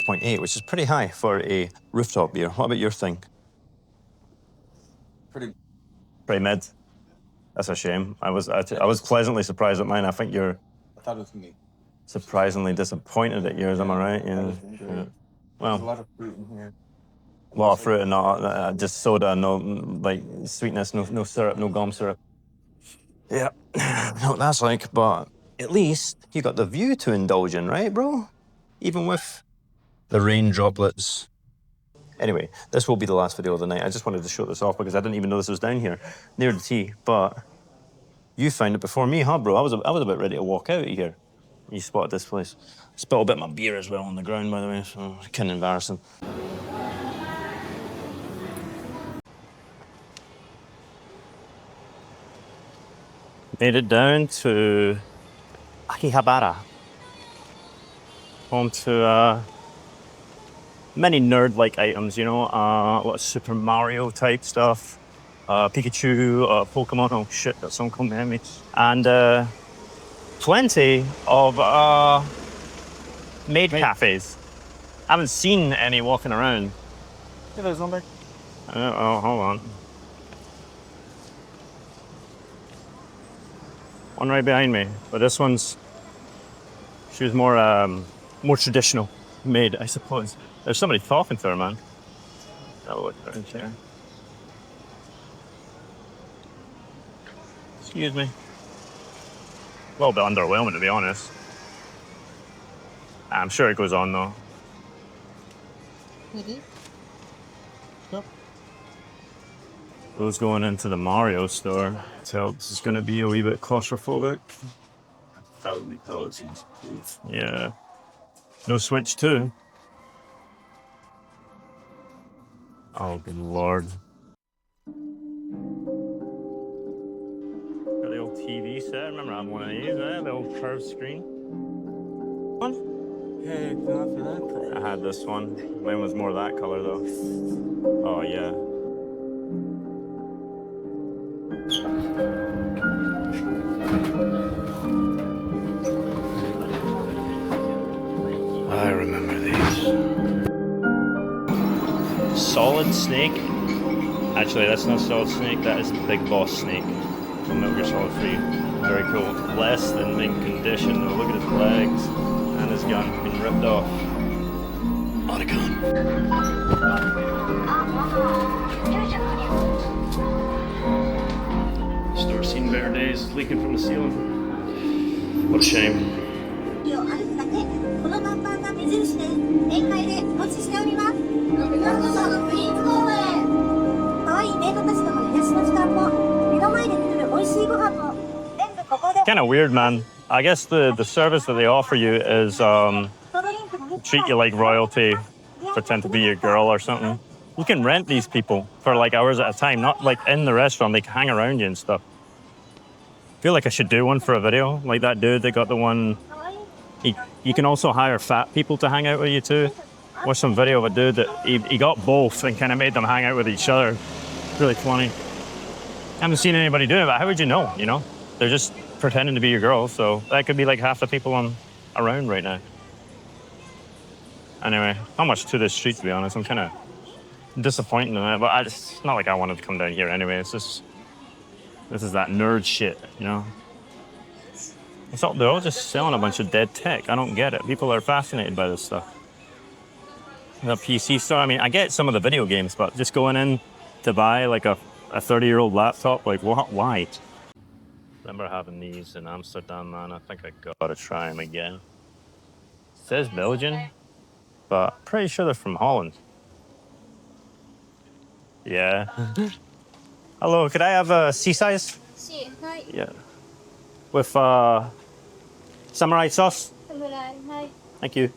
6.8, which is pretty high for a rooftop beer. What about your thing? Pretty mid. That's a shame. I was pleasantly surprised at mine. I think you're I thought it was gonna be. surprisingly disappointed at yours. Am I right? Yeah. Yeah. There's a Well, lot of fruit in here. a lot of fruit and not just soda, no like sweetness, no syrup, no gum syrup. Yeah, I know what that's like. But at least you got the view to indulge in, right, bro? Even with the rain droplets. Anyway, this will be the last video of the night. I just wanted to show this off because I didn't even know this was down here near the T. But you found it before me, huh, bro? I was about ready to walk out of here. You spotted this place. Spilled a bit of my beer as well on the ground, by the way, so kind of embarrassing. Made it down to Akihabara. Home to many nerd-like items, you know, a lot of Super Mario type stuff, Pikachu, Pokemon, oh shit, that song come at me, and plenty of maid cafes. I haven't seen any walking around. Yeah, there's one there. Oh, hold on. One right behind me, but this one's, she was more traditional maid, I suppose. There's somebody talking to her, man. Oh, what's right there? Excuse me. A little bit underwhelming, to be honest. I'm sure it goes on, though. Yep. Who's going into the Mario store? So this is going to be a wee bit claustrophobic. Yeah. No Switch 2. Oh, good lord. Got the old TV set. I remember having one of these, the old curved screen. One? Hey, not for that. I had this one. Mine was more that color, though. Oh, yeah. I remember these. Solid Snake. Actually, that's not Solid Snake, that is Big Boss Snake from Metal Gear Solid 3. Very cool. Less than mint condition though. Look at his legs and his gun being ripped off. On a gun. Store seen better days, leaking from the ceiling. What a shame. を歩くだけこの看板が目印で宴会でお待ちしておりますようこそプリンスホームへ可愛いメイドたちとの癒しの時間も目の前で作る美味しいご飯も全部ここで Kind of weird, man. I guess the service that they offer you is ドリンクも treat you like royalty, pretend to be your girl or something. You can rent these people for like hours at a time, not like in the restaurant, they hang around you and stuff. I feel like I should do one for a video, like that dude that got the one. You can also hire fat people to hang out with you too. Watch some video of a dude that he got both and kind of made them hang out with each other. Really funny. I haven't seen anybody do it, but how would you know, you know? they're just pretending to be your girl, so that could be like half the people around right now. Anyway, not much to this street, to be honest. I'm kind of disappointed in it, but it's not like I wanted to come down here anyway. It's just, this is that nerd shit, you know? They're all just selling a bunch of dead tech. I don't get it. People are fascinated by this stuff. The PC store, I mean, I get some of the video games, but just going in to buy like a 30-year-old laptop, like what? Why? Remember having these in Amsterdam, man. I think I gotta try them again. It says Belgian, but pretty sure they're from Holland. Yeah. Hello, could I have a C-size? Yeah. With samurai sauce? Thank you.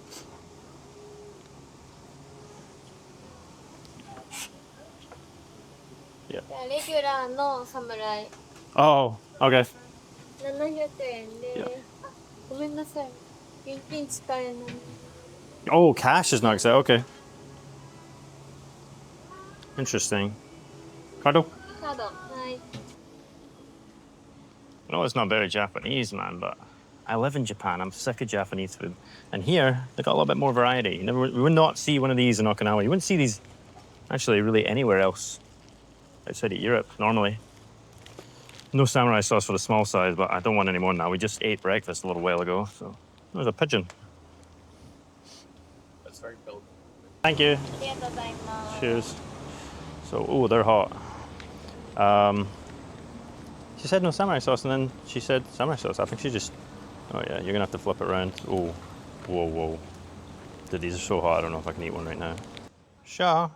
Yeah. レギュラーの侍 Oh, okay. 700円で、 Yeah. あ、ごめんなさい。現金使えない。 Oh, cash is not accepted. Okay. Interesting. Cardo? カード、はい。 I know it's not very Japanese, man, but I live in Japan. I'm sick of Japanese food. And here, they got a little bit more variety. You would not see one of these in Okinawa. You wouldn't see these actually really anywhere else outside of Europe, normally. No samurai sauce for the small size, but I don't want any more now. We just ate breakfast a little while ago, so there's a pigeon. That's very built. Thank you. ありがとうございます。 Cheers. So, oh, they're hot. She said no samurai sauce, and then she said samurai sauce. I think she just... Oh, yeah, you're going to have to flip it around. Oh, whoa, whoa. Dude, these are so hot, I don't know if I can eat one right now. Sure.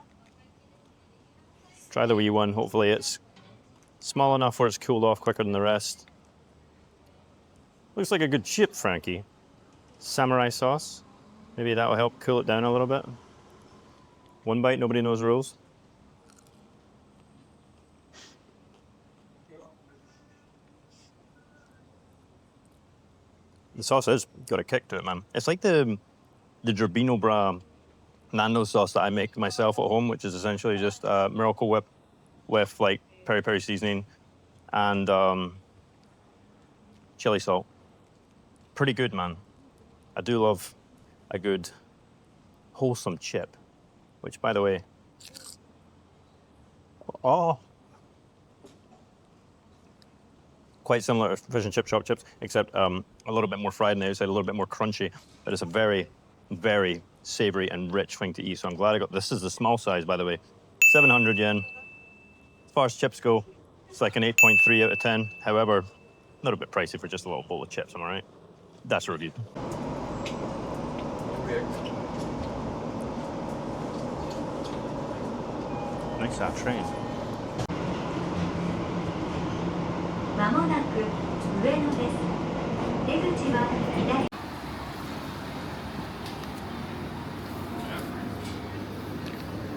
Try the wee one. Hopefully it's small enough where it's cooled off quicker than the rest. Looks like a good chip, Frankie. Samurai sauce. Maybe that will help cool it down a little bit. One bite, nobody knows rules. The sauce has got a kick to it, man. It's like the Gerbino Bra Nando sauce that I make myself at home, which is essentially just Miracle Whip with like peri peri seasoning and chili salt. Pretty good, man. I do love a good wholesome chip, which, by the way, quite similar to fish and chip shop chips, except a little bit more fried on the outside, a little bit more crunchy, but it's a very, very savory and rich thing to eat. So I'm glad I got this. Is the small size, by the way. 700 yen. As far as chips go, it's like an 8.3 out of 10. However, a little bit pricey for just a little bowl of chips, am I right? That's a review. Nice that train. まもなく上野です。出口は左。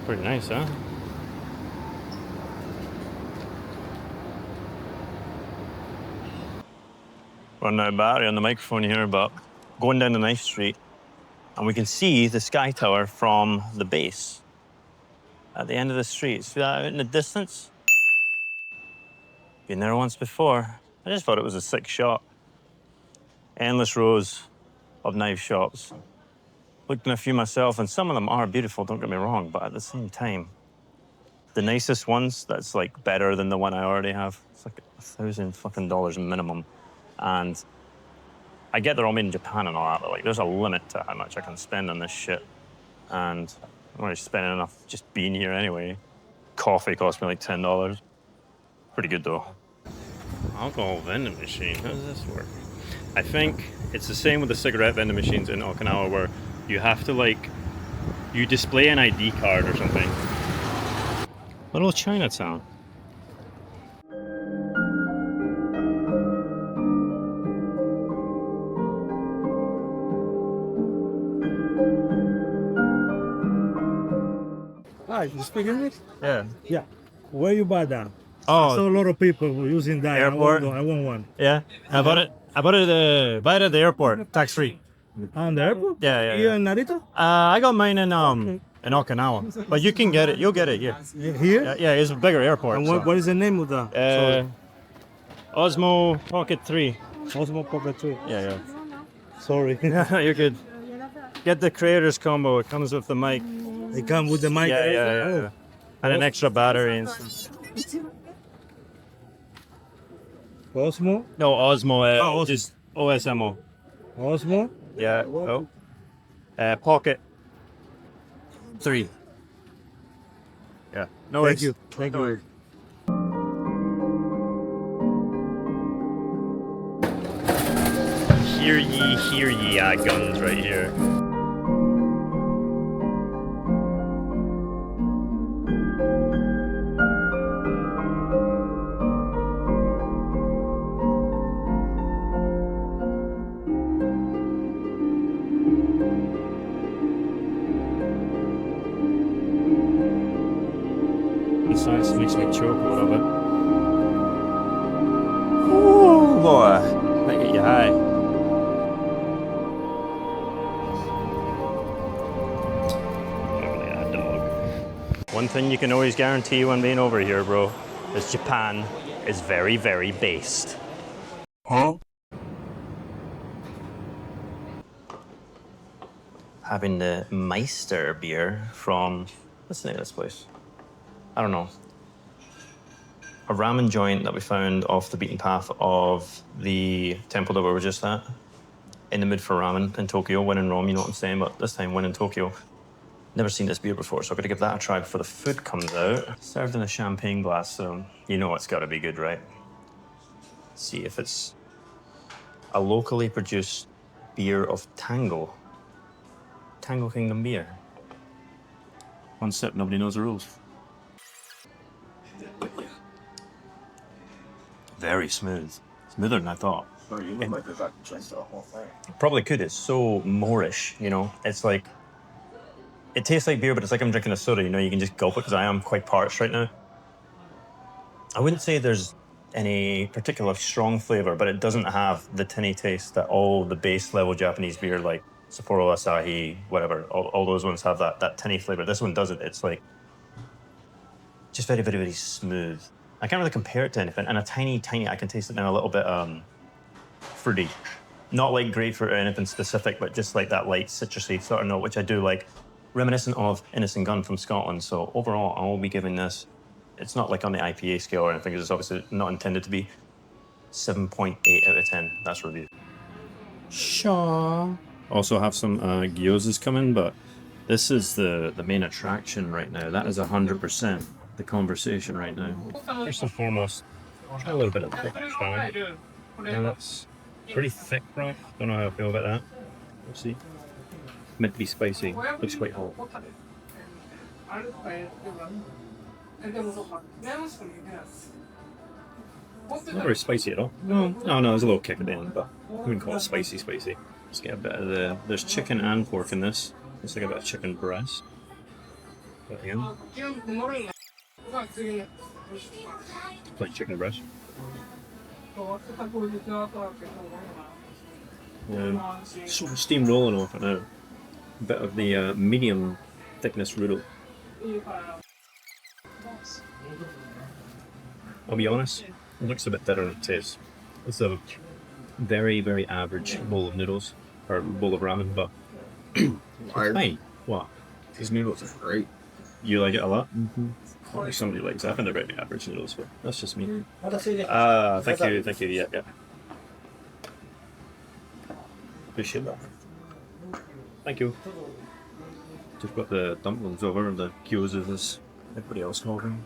Pretty nice, huh? Running out of battery on the microphone here, but going down the nice street, and we can see the Sky Tower from the base at the end of the street. See that out in the distance? Been there once before. I just thought it was a sick shot. Endless rows of knife shops. Looked in a few myself, and some of them are beautiful, don't get me wrong, but at the same time, the nicest ones, that's like better than the one I already have. It's like $1,000 minimum. And I get they're all made in Japan and all that, but like there's a limit to how much I can spend on this shit. And I'm already spending enough just being here anyway. Coffee cost me like $10. Pretty good though. Alcohol vending machine, how does this work? I think it's the same with the cigarette vending machines in Okinawa where you have to like, you display an ID card or something. Little Chinatown. Hi, you speak English? Yeah. Yeah. Where you buy that? I saw a Oh, lot of people using that. Airport. I want one. yeah. I bought it at the airport, tax free. On the airport? Yeah. Here in Narita? I got mine in Okinawa, but you can get it. You'll get it here. Here? Yeah, it's a bigger airport. And so. what is the name of that? Osmo Pocket 3. Osmo Pocket 3. Yeah, Sorry. yeah. You're good. Get the creators combo. It comes with the mic. They come with the mic. Yeah. And an extra battery and stuff. Oh. Osmo? No, Osmo. Oh, Osmo. Just OSMO. Osmo? Yeah. Oh. Pocket 3. Yeah. No Thank worries. you. Thank you. Hear ye, guns right here. The science makes me choke a little bit. Ooh, boy. Might get you high. Ugly old dog. One thing you can always guarantee when being over here, bro, is Japan is very, very based. Huh? Having the Meister beer from, what's the name of this place? I don't know. A ramen joint that we found off the beaten path of the temple that we were just at. In the mood for ramen in Tokyo, when in Rome, you know what I'm saying? But this time, when in Tokyo. Never seen this beer before, so I've got to give that a try before the food comes out. Served in a champagne glass, so you know it's got to be good, right? See if it's a locally produced beer of Tango. Tango Kingdom beer. One sip, nobody knows the rules. Very smooth. Smoother than I thought. Oh, you look like you're about to drink the whole thing. Probably could. It's so Moorish, you know? It's like, it tastes like beer, but it's like I'm drinking a soda, you know? You can just gulp it because I am quite parched right now. I wouldn't say there's any particular strong flavor, but it doesn't have the tinny taste that all the base level Japanese beer, like Sapporo, Asahi, whatever, all those ones have that tinny flavor. This one doesn't. It's like just very, very, very smooth. I can't really compare it to anything. And a tiny, I can taste it now a little bit fruity. Not like grapefruit or anything specific, but just like that light citrusy sort of note, which I do like. Reminiscent of Innocent Gun from Scotland. So overall, I will be giving this, it's not like on the IPA scale or anything, because it's obviously not intended to be, 7.8 out of 10. That's review. Sure. Also have some gyozas coming, but this is the main attraction right now. That is 100% the conversation right now. First and foremost, try a little bit of thick chai. Now that's pretty thick, bro. Don't know how I feel about that. We'll see. Meant to be spicy. Looks quite hot. Not very spicy at all. No, there's a little kick at the end, but I wouldn't call it spicy. Let's get a bit of the... There's chicken and pork in this. Let's like a bit of chicken breast. Put it in. Plain chicken breast. Sort of steam rolling off it now. A bit of the medium thickness noodle. I'll be honest, it looks a bit better than it tastes. It's a very, very average bowl of noodles, or bowl of ramen, but it's fine. What? These noodles are great. You like it a lot? Mm-hmm. Somebody likes it. I find they're very average noodles, but that's just me. Thank you, yeah. Appreciate that. Thank you. Just got the dumplings over and the gyozas, as everybody else called them.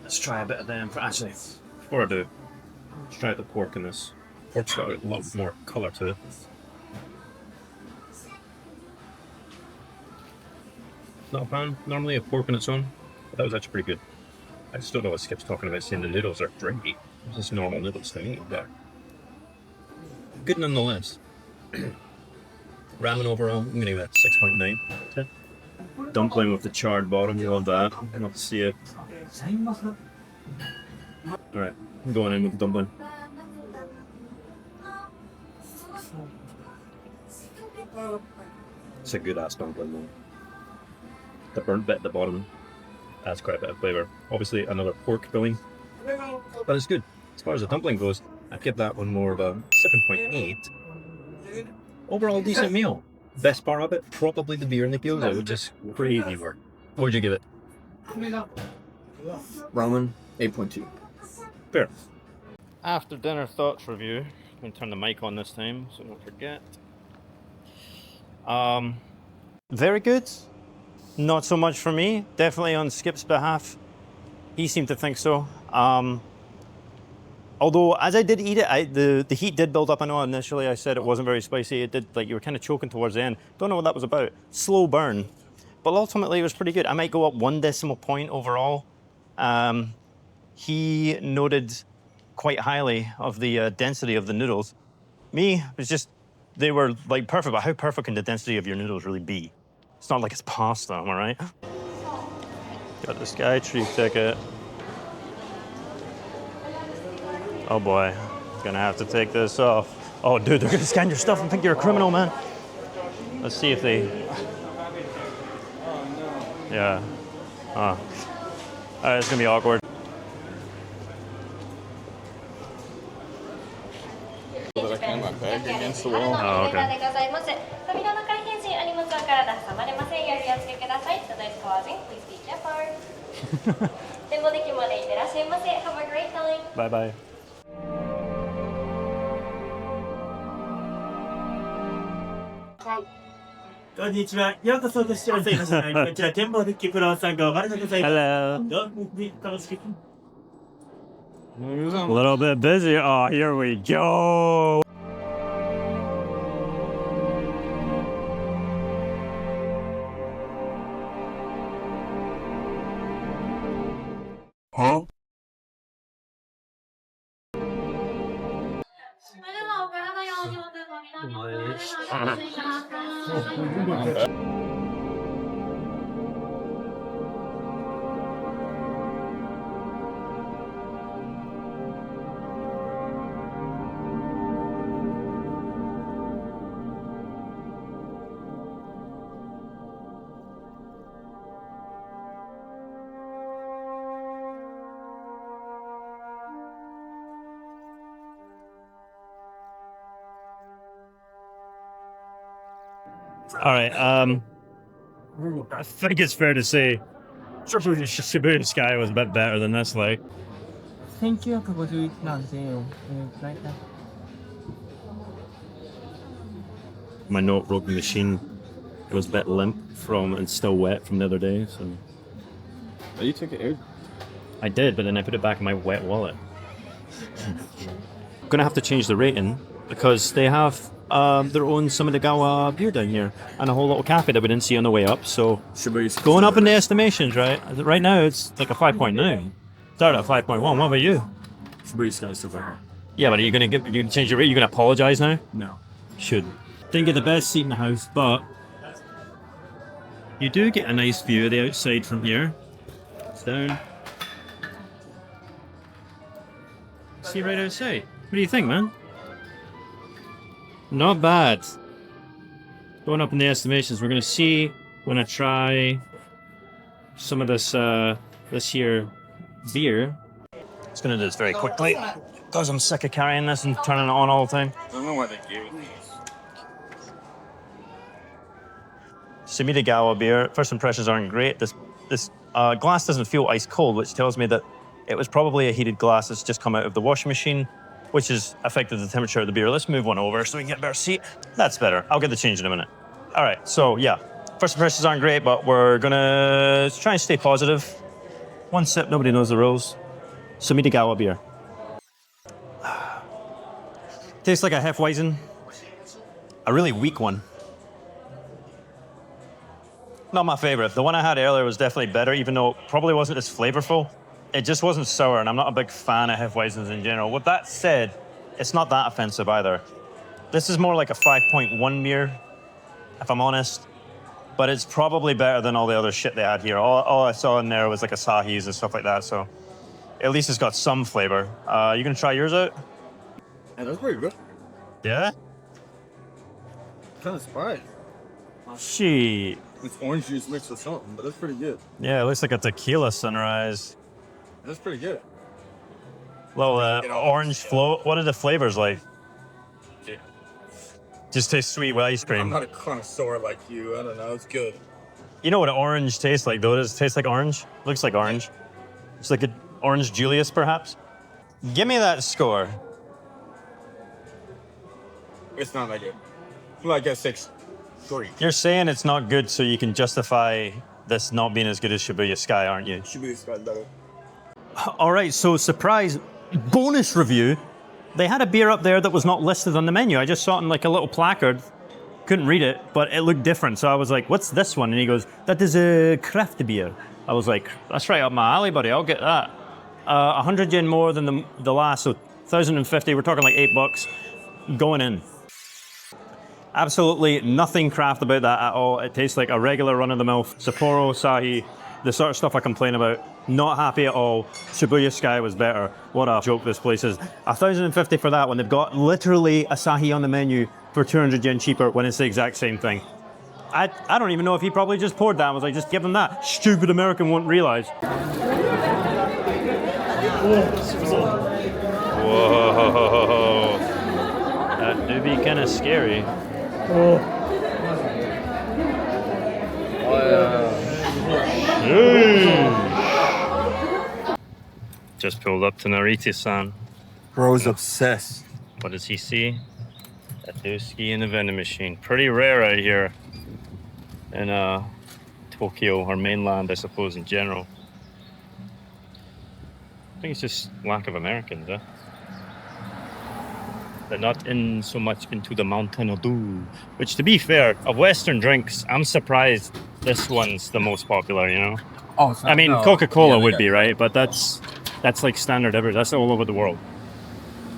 Let's try a bit of them. Actually, before I do, let's try the pork in this. Pork's got a lot more colour to it. Not a fan normally of pork on its own, but that was actually pretty good. I just don't know what Skip's talking about saying the noodles are drinky. It's just normal noodles to me, but good nonetheless. Ramen overall, I'm gonna give it 6.9. Okay. Dumpling with the charred bottom, you love that. Love to see it. Alright, I'm going in with the dumpling. It's a good ass dumpling though. The burnt bit at the bottom adds quite a bit of flavour. Obviously another pork filling, but it's good. As far as the dumpling goes, I'd give that one more of a 7.8. Overall decent meal. Best part of it, probably the beer and the gyoza, which is crazy work. What would you give it? Ramen, 8.2. Fair. After dinner thoughts review. I'm going to turn the mic on this time so I don't forget. Very good. Not so much for me. Definitely on Skip's behalf. He seemed to think so. Although, as I did eat it, the heat did build up. I know initially I said it wasn't very spicy. It did, like, you were kind of choking towards the end. Don't know what that was about. Slow burn. But ultimately, it was pretty good. I might go up 1 decimal point overall. He noted quite highly of the density of the noodles. Me, it was just, they were, like, perfect. But how perfect can the density of your noodles really be? It's not like it's pasta, am I right? Got the Skytree ticket. Oh boy, gonna have to take this off. Oh dude, they're gonna scan your stuff and think you're a criminal, man. Let's see if they... Yeah. Alright, it's gonna be awkward. That I can, my back against the wall. Oh, okay. 扉の開閉時、お荷物は体挟まれませんようにお気をつけください。Today's closing, please be careful. 展望デッキまで行ってらっしゃいませ。Have a great time. Bye bye. こんにちは。ようこそお越しくださいました。こちら展望デッキプロ参加おありがとうございます。 Hello. どうぞ楽しく。 A little bit busy. Oh, here we go. Huh? それではお体用上手ご南の上でご注意ください。 All right. I think it's fair to say Shibuya Sky was a bit better than this. Like, 1951なんで、大体 my note broke the machine. It was a bit limp from and still wet from the other day. So Oh, you took it out? I did, but then I put it back in my wet wallet. I'm gonna have to change the rating because they have their own Samudagawa beer down here and a whole little cafe that we didn't see on the way up. So going up in the estimations, right? Right now it's like a 5.9. Started at 5.1. What about you? Shibuya Sky's still better. Yeah, but are you gonna change your rate? You're gonna apologize now? No. Should. Didn't get the best seat in the house, but you do get a nice view of the outside from here. It's down. See right outside. What do you think, man? Not bad. Going up in the estimations, we're gonna see when I try some of this this here beer. Just gonna do this very quickly because I'm sick of carrying this and turning it on all the time. I don't know why they gave me these. Samudagawa beer. First impressions aren't great. This glass doesn't feel ice cold, which tells me that it was probably a heated glass that's just come out of the washing machine, which has affected the temperature of the beer. Let's move one over so we can get a better seat. That's better. I'll get the change in a minute. All right, so yeah, first impressions aren't great, but we're gonna try and stay positive. One sip, nobody knows the rules. Samudagawa beer. Tastes like a Hefeweizen. A really weak one. Not my favorite. The one I had earlier was definitely better, even though it probably wasn't as flavorful. It just wasn't sour, and I'm not a big fan of Hefeweizens in general. With that said, it's not that offensive either. This is more like a 5.1 beer, if I'm honest. But it's probably better than all the other shit they had here. All I saw in there was like Asahis and stuff like that, so at least it's got some flavor. You gonna try yours out? Yeah, that's pretty good. Yeah? Kind of surprised. Shit. It's orange juice mixed with something, but that's pretty good. Yeah, it looks like a tequila sunrise. That's pretty good. Little orange float. What are the flavors like? Yeah. Just tastes sweet with ice I'm cream. not a connoisseur like you. I don't know. It's good. You know what orange tastes like, though? Does it taste like orange? Looks like orange. It's like an orange Julius, perhaps? Give me that score. It's not that good. Like a 6.3. You're saying it's not good so you can justify this not being as good as Shibuya Sky, aren't you? Should be better. All right, so surprise bonus review. They had a beer up there that was not listed on the menu. I just saw it in like a little placard. Couldn't read it, but it looked different. So I was like, what's this one? And he goes, that is a craft beer. I was like, that's right up my alley, buddy. I'll get that. 100 yen more than the last, so 1,050. We're talking like $8 going in. Absolutely nothing craft about that at all. It tastes like a regular run-of-the-mill Sapporo, Asahi, the sort of stuff I complain about. Not happy at all. Shibuya Sky was better. What a joke this place is. 1,050 for that one. They've got literally Asahi on the menu for 200 yen cheaper when it's the exact same thing. I don't even know if he probably just poured that and was like, just give him that. Stupid American won't realize. Whoa. That do be kind of scary. Just pulled up to Narita-san. Bro's obsessed. What does he see? A Dusky in the vending machine. Pretty rare out here in Tokyo or mainland, I suppose, in general. I think it's just lack of Americans, huh? They're not in so much into the Mountain Dew. Which, to be fair, of Western drinks, I'm surprised this one's the most popular, you know? Oh, it's not, I mean, no. Coca-Cola Yeah, they would got- be, right? But that's like standard ever. That's all over the world.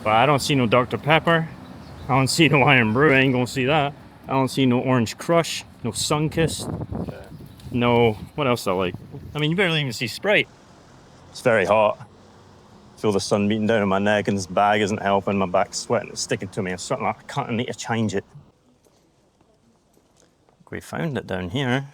But I don't see no Dr. Pepper. I don't see no Iron Brew. I ain't gonna see that. I don't see no Orange Crush. No Sunkist. No, what else I like? I mean, you barely even see Sprite. It's very hot. Feel the sun beating down on my neck, and this bag isn't helping. My back's sweating. It's sticking to me. I'm starting like, I need to change it. We found it down here.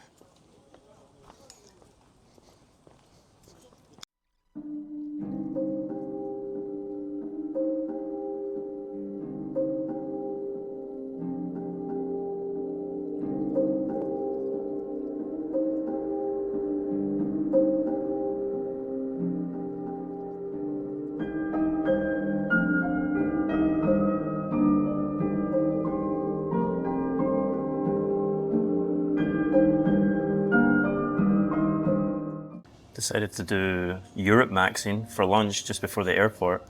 Decided to do Europe Maxine for lunch just before the airport.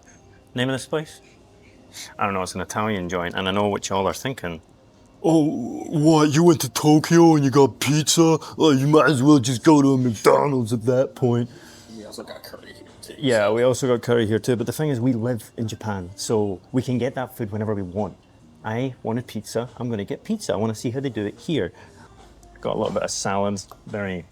Name of this place? I don't know, it's an Italian joint, and I know what y'all are thinking. Oh, what, you went to Tokyo and you got pizza? Well, you might as well just go to a McDonald's at that point. We also got curry here too. Yeah, we also got curry here too, but the thing is we live in Japan, so we can get that food whenever we want. I wanted pizza, I'm gonna get pizza. I wanna see how they do it here. Got a little bit of salad, very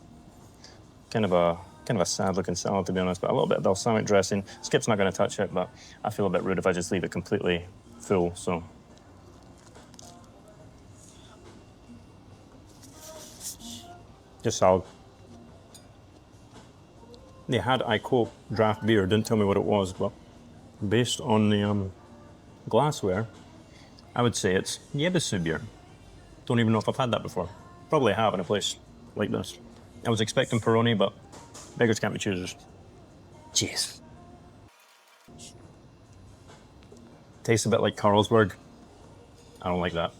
kind of a sad looking salad, to be honest, but a little bit of balsamic dressing. Skip's not going to touch it, but I feel a bit rude if I just leave it completely full, so. Just salad. They had Iko draft beer, didn't tell me what it was, but based on the glassware, I would say it's Yebisu beer. Don't even know if I've had that before. Probably have in a place like this. I was expecting Peroni, but beggars can't be choosers. Cheers. Tastes a bit like Carlsberg. I don't like that.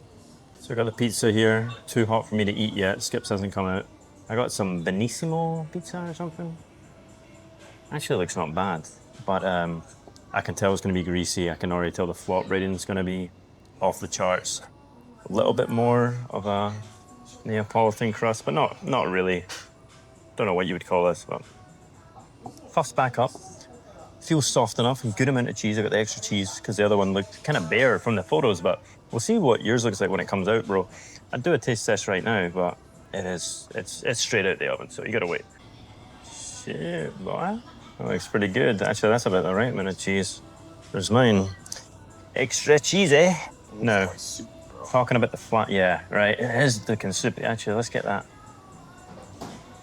So I got the pizza here. Too hot for me to eat yet. Skips hasn't come out. I got some Benissimo pizza or something. Actually looks not bad, but I can tell it's gonna be greasy. I can already tell the flop rating's gonna be off the charts. A little bit more of a Neapolitan crust, but not really. Don't know what you would call this, but puffs back up. Feels soft enough and good amount of cheese. I got the extra cheese because the other one looked kind of bare from the photos, but we'll see what yours looks like when it comes out, bro. I'd do a taste test right now, but it's straight out the oven, so you gotta wait. Shit, boy. That looks pretty good. Actually, that's about the right amount of cheese. There's mine. Extra cheese, eh? No. Talking about the flat, yeah, right. It is looking super. Actually, let's get that.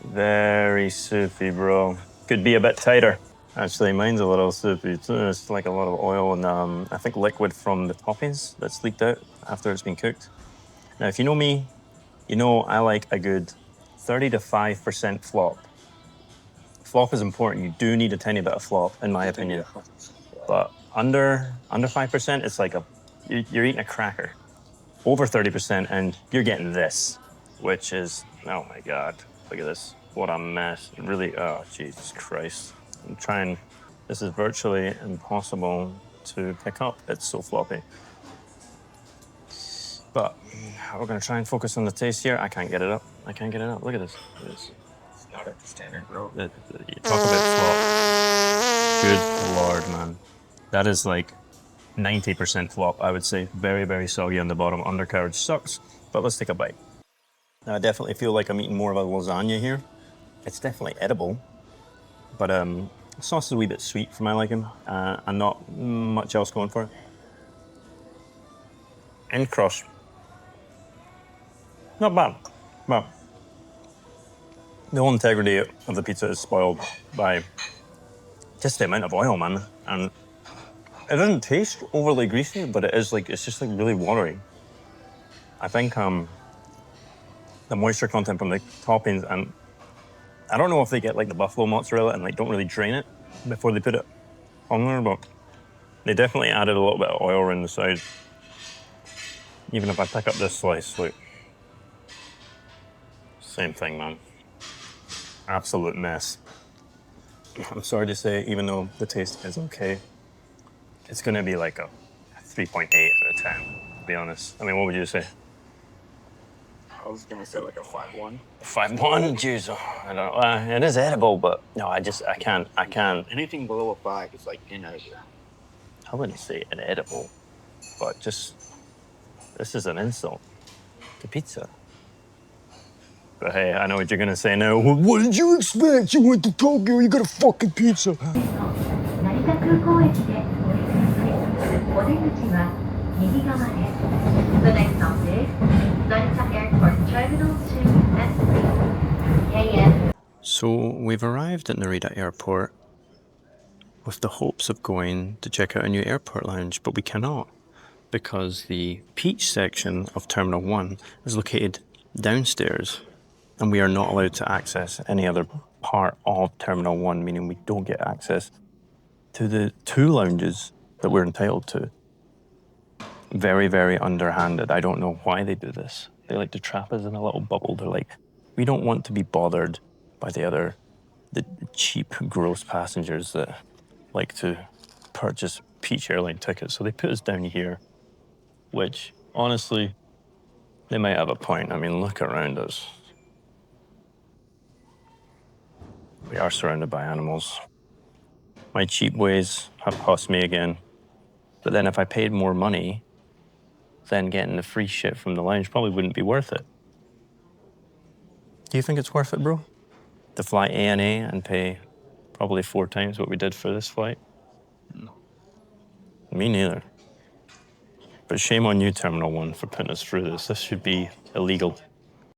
Very soupy, bro. Could be a bit tighter. Actually, mine's a little soupy too. It's like a lot of oil and I think liquid from the toppings that's leaked out after it's been cooked. Now, if you know me, you know I like a good 30 to 5% flop. Flop is important. You do need a tiny bit of flop, in my opinion. But under 5%, it's like you're eating a cracker. Over 30%, and you're getting this, which is, oh my God, look at this. What a mess. Really, oh, Jesus Christ. I'm trying, this is virtually impossible to pick up. It's so floppy. But we're gonna try and focus on the taste here. I can't get it up. I can't get it up. Look at this. Look at this. It's not at the standard, bro. Talk about flop. Good Lord, man. That is like 90% flop, I would say. Very, very soggy on the bottom. Undercarriage sucks, but let's take a bite. Now, I definitely feel like I'm eating more of a lasagna here. It's definitely edible, but the sauce is a wee bit sweet for my liking, and not much else going for it. And crust. Not bad, but the whole integrity of the pizza is spoiled by just the amount of oil, man. And it doesn't taste overly greasy, but it is like, it's just like really watery. I think the moisture content from the toppings, and I don't know if they get like the buffalo mozzarella and like don't really drain it before they put it on there, but they definitely added a little bit of oil around the side. Even if I pick up this slice, like, same thing, man. Absolute mess. I'm sorry to say, even though the taste is okay, it's gonna be like a 3.8 out of 10, to be honest. I mean, what would you say? I was gonna say like a 5-1. 5.1? Jeez, I don't know. It is edible, but no, I can't. Anything below a 5 is like inedible. I wouldn't say inedible, but just, this is an insult to pizza. But hey, I know what you're gonna say now. What did you expect? You went to Tokyo, you got a fucking pizza. 成田空港駅でお降りください。お出口は右側です。The next stop is Narita Airport Terminal 2 and 3. KM. So we've arrived at Narita Airport with the hopes of going to check out a new airport lounge, but we cannot because the peach section of Terminal 1 is located downstairs and we are not allowed to access any other part of Terminal 1, meaning we don't get access to the 2 lounges that we're entitled to. Very, very underhanded. I don't know why they do this. They like to trap us in a little bubble. They're like, we don't want to be bothered by the cheap, gross passengers that like to purchase Peach airline tickets. So they put us down here, which, honestly, they might have a point. I mean, look around us. We are surrounded by animals. My cheap ways have cost me again. But then if I paid more money, then getting the free shit from the lounge probably wouldn't be worth it. Do you think it's worth it, bro? To fly ANA and pay probably 4 times what we did for this flight? No. Me neither. But shame on you, Terminal 1, for putting us through this. This should be illegal.